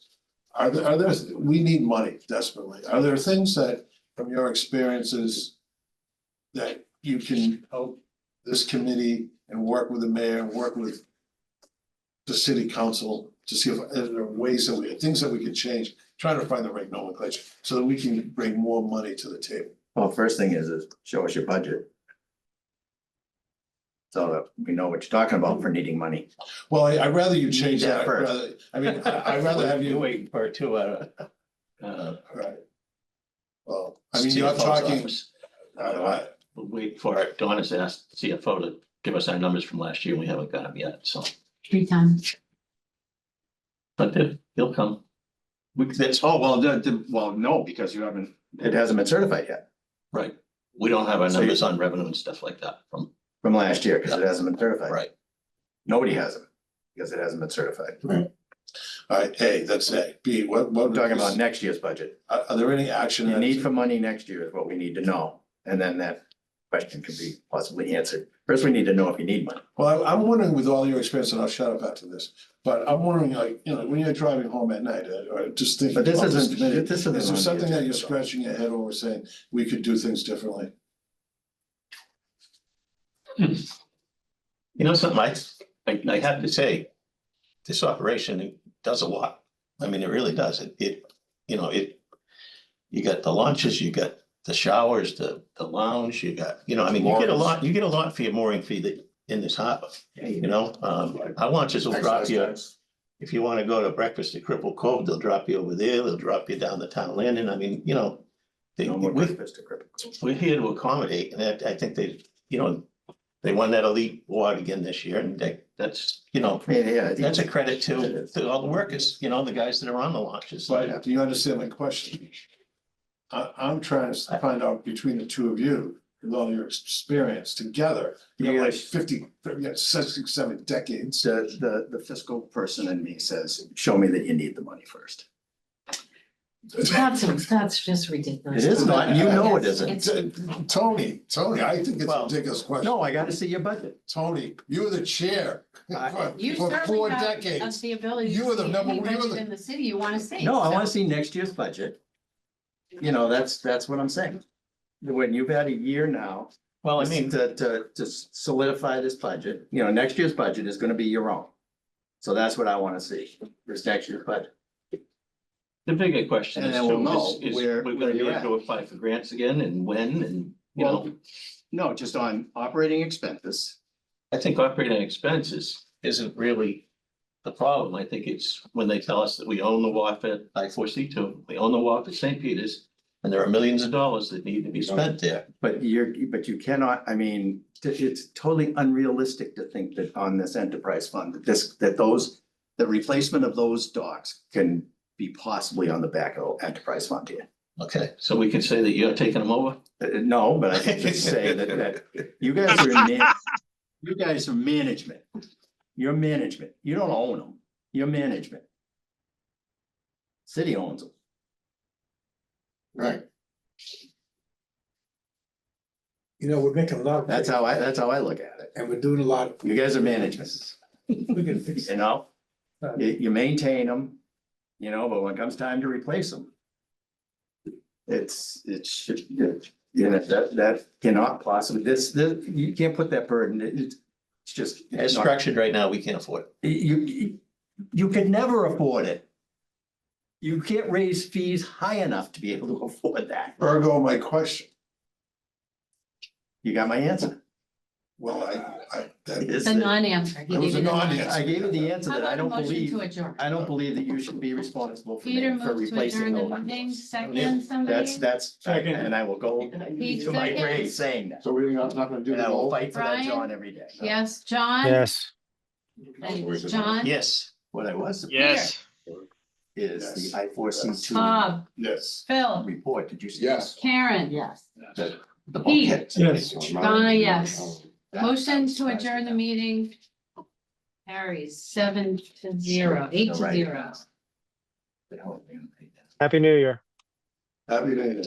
Are there, we need money desperately. Are there things that, from your experiences, that you can help this committee and work with the mayor and work with the city council to see if there are ways that things that we can change, trying to find the right nomenclature so that we can bring more money to the table? Well, first thing is show us your budget. So that we know what you're talking about for needing money. Well, I'd rather you change Yeah, that. first. I'd rather have you. waiting for it too, Right. Well, I mean, you're talking. We'll wait for it. Donna's asked CFO to give us our numbers from last year. We haven't got them yet, so, 3 times. but he'll come. That's, Well, no, because it hasn't been certified yet right. We don't have our So numbers on revenue and stuff like that from, from last year, because it hasn't been certified. right. Nobody has them, because it hasn't been certified. All right, A, that's A. B, what I'm talking about next year's budget. Are there any action? The need for money next year is what we need to know, and then that question can be possibly answered. First, we need to know if you need money. Well, I'm wondering with all your experience, and I'll shut up after this, but I'm wondering, like, when you're driving home at night, or just thinking. But this about isn't, committee, this isn't. Is there on the something that you're agenda. scratching your head over saying, we could do things differently? Something I have to say, this operation does a lot. I mean, it really does. You got the lunches, you got the showers, the lounge, you get a lot for your mooring fee in this harbor. Our lunches will drop you. If you want to go to breakfast at Cripple Cove, they'll drop you over there. They'll drop you down the town landing. I mean, No more breakfast to cripple. we're here to accommodate, and I think they won that elite award again this year, and that's a credit to all the workers, the guys that are on the launches. But do you understand my question? I'm trying to find out between the two of you, with all your experience together, you know, like Yes. 50, 7 decades. The fiscal person in me says, show me that you need the money first. That's just ridiculous. It is not, you know it isn't. It's- Tony, I think it's a Well, ridiculous question. No, I gotta see your budget. Tony, you were the chair You for certainly 4 have decades. the ability You to were the see number- any you were budget the- in the city you wanna see. No, I wanna so- see next year's budget. You know, that's what I'm saying. When you've had a year now. Well, I mean, To solidify this budget, you know, next year's budget is gonna be your own. So that's what I wanna see, is next year's budget. the bigger question And is, then we'll know is where we're gonna be you're able to apply for grants again and when and, you Well, know. no, just on operating expenses. I think operating expenses isn't really the problem. I think it's when they tell us that we own the wharf at I-4C2, we own the wharf at St. Peter's, and there are millions of dollars that need to be spent there. But but you cannot, I mean, it's totally unrealistic to think that on this enterprise fund, the replacement of those docks can be possibly on the back of enterprise fund here. Okay, so we can say that you're taking them over? No, but I can just say that you guys you guys are management. You're management. You don't own them. You're management. City owns them. Right. You know, we're making a lot of. That's how I look at it. And we're doing a lot. You guys are management, We can fix you it. know? You maintain them, you know, but when it comes time to replace them. It should, you know, that cannot possibly, you can't put that burden, it's just. As structured right now, we can't afford it. You could never afford it. You can't raise fees high enough to be able to afford that. Ergo, my question, You got my answer. well, that It's It's a non-answer. He It was gave you a the non-answer. I gave you the answer How that I about a don't motion believe, to adjourn? I don't believe that you should be responsible for Peter for moved to replacing adjourn the those. meeting, second, somebody? That's, Second. and I will go Pete to my seconds? grave saying that. So we're not gonna do And the I will whole. fight for that Brian? John every day. Yes, John? Yes. Thanks, John? Yes. What I was, Yes. is the I-4C2 Bob, yes. Phil, report. Did you see? Yes. Karen, Yes. The Pete. bulkhead. Yes. Donna, yes. Motion to adjourn the meeting. Carries 7-0, 8-0. The hell are they gonna pay that? Happy New Year. Happy day then.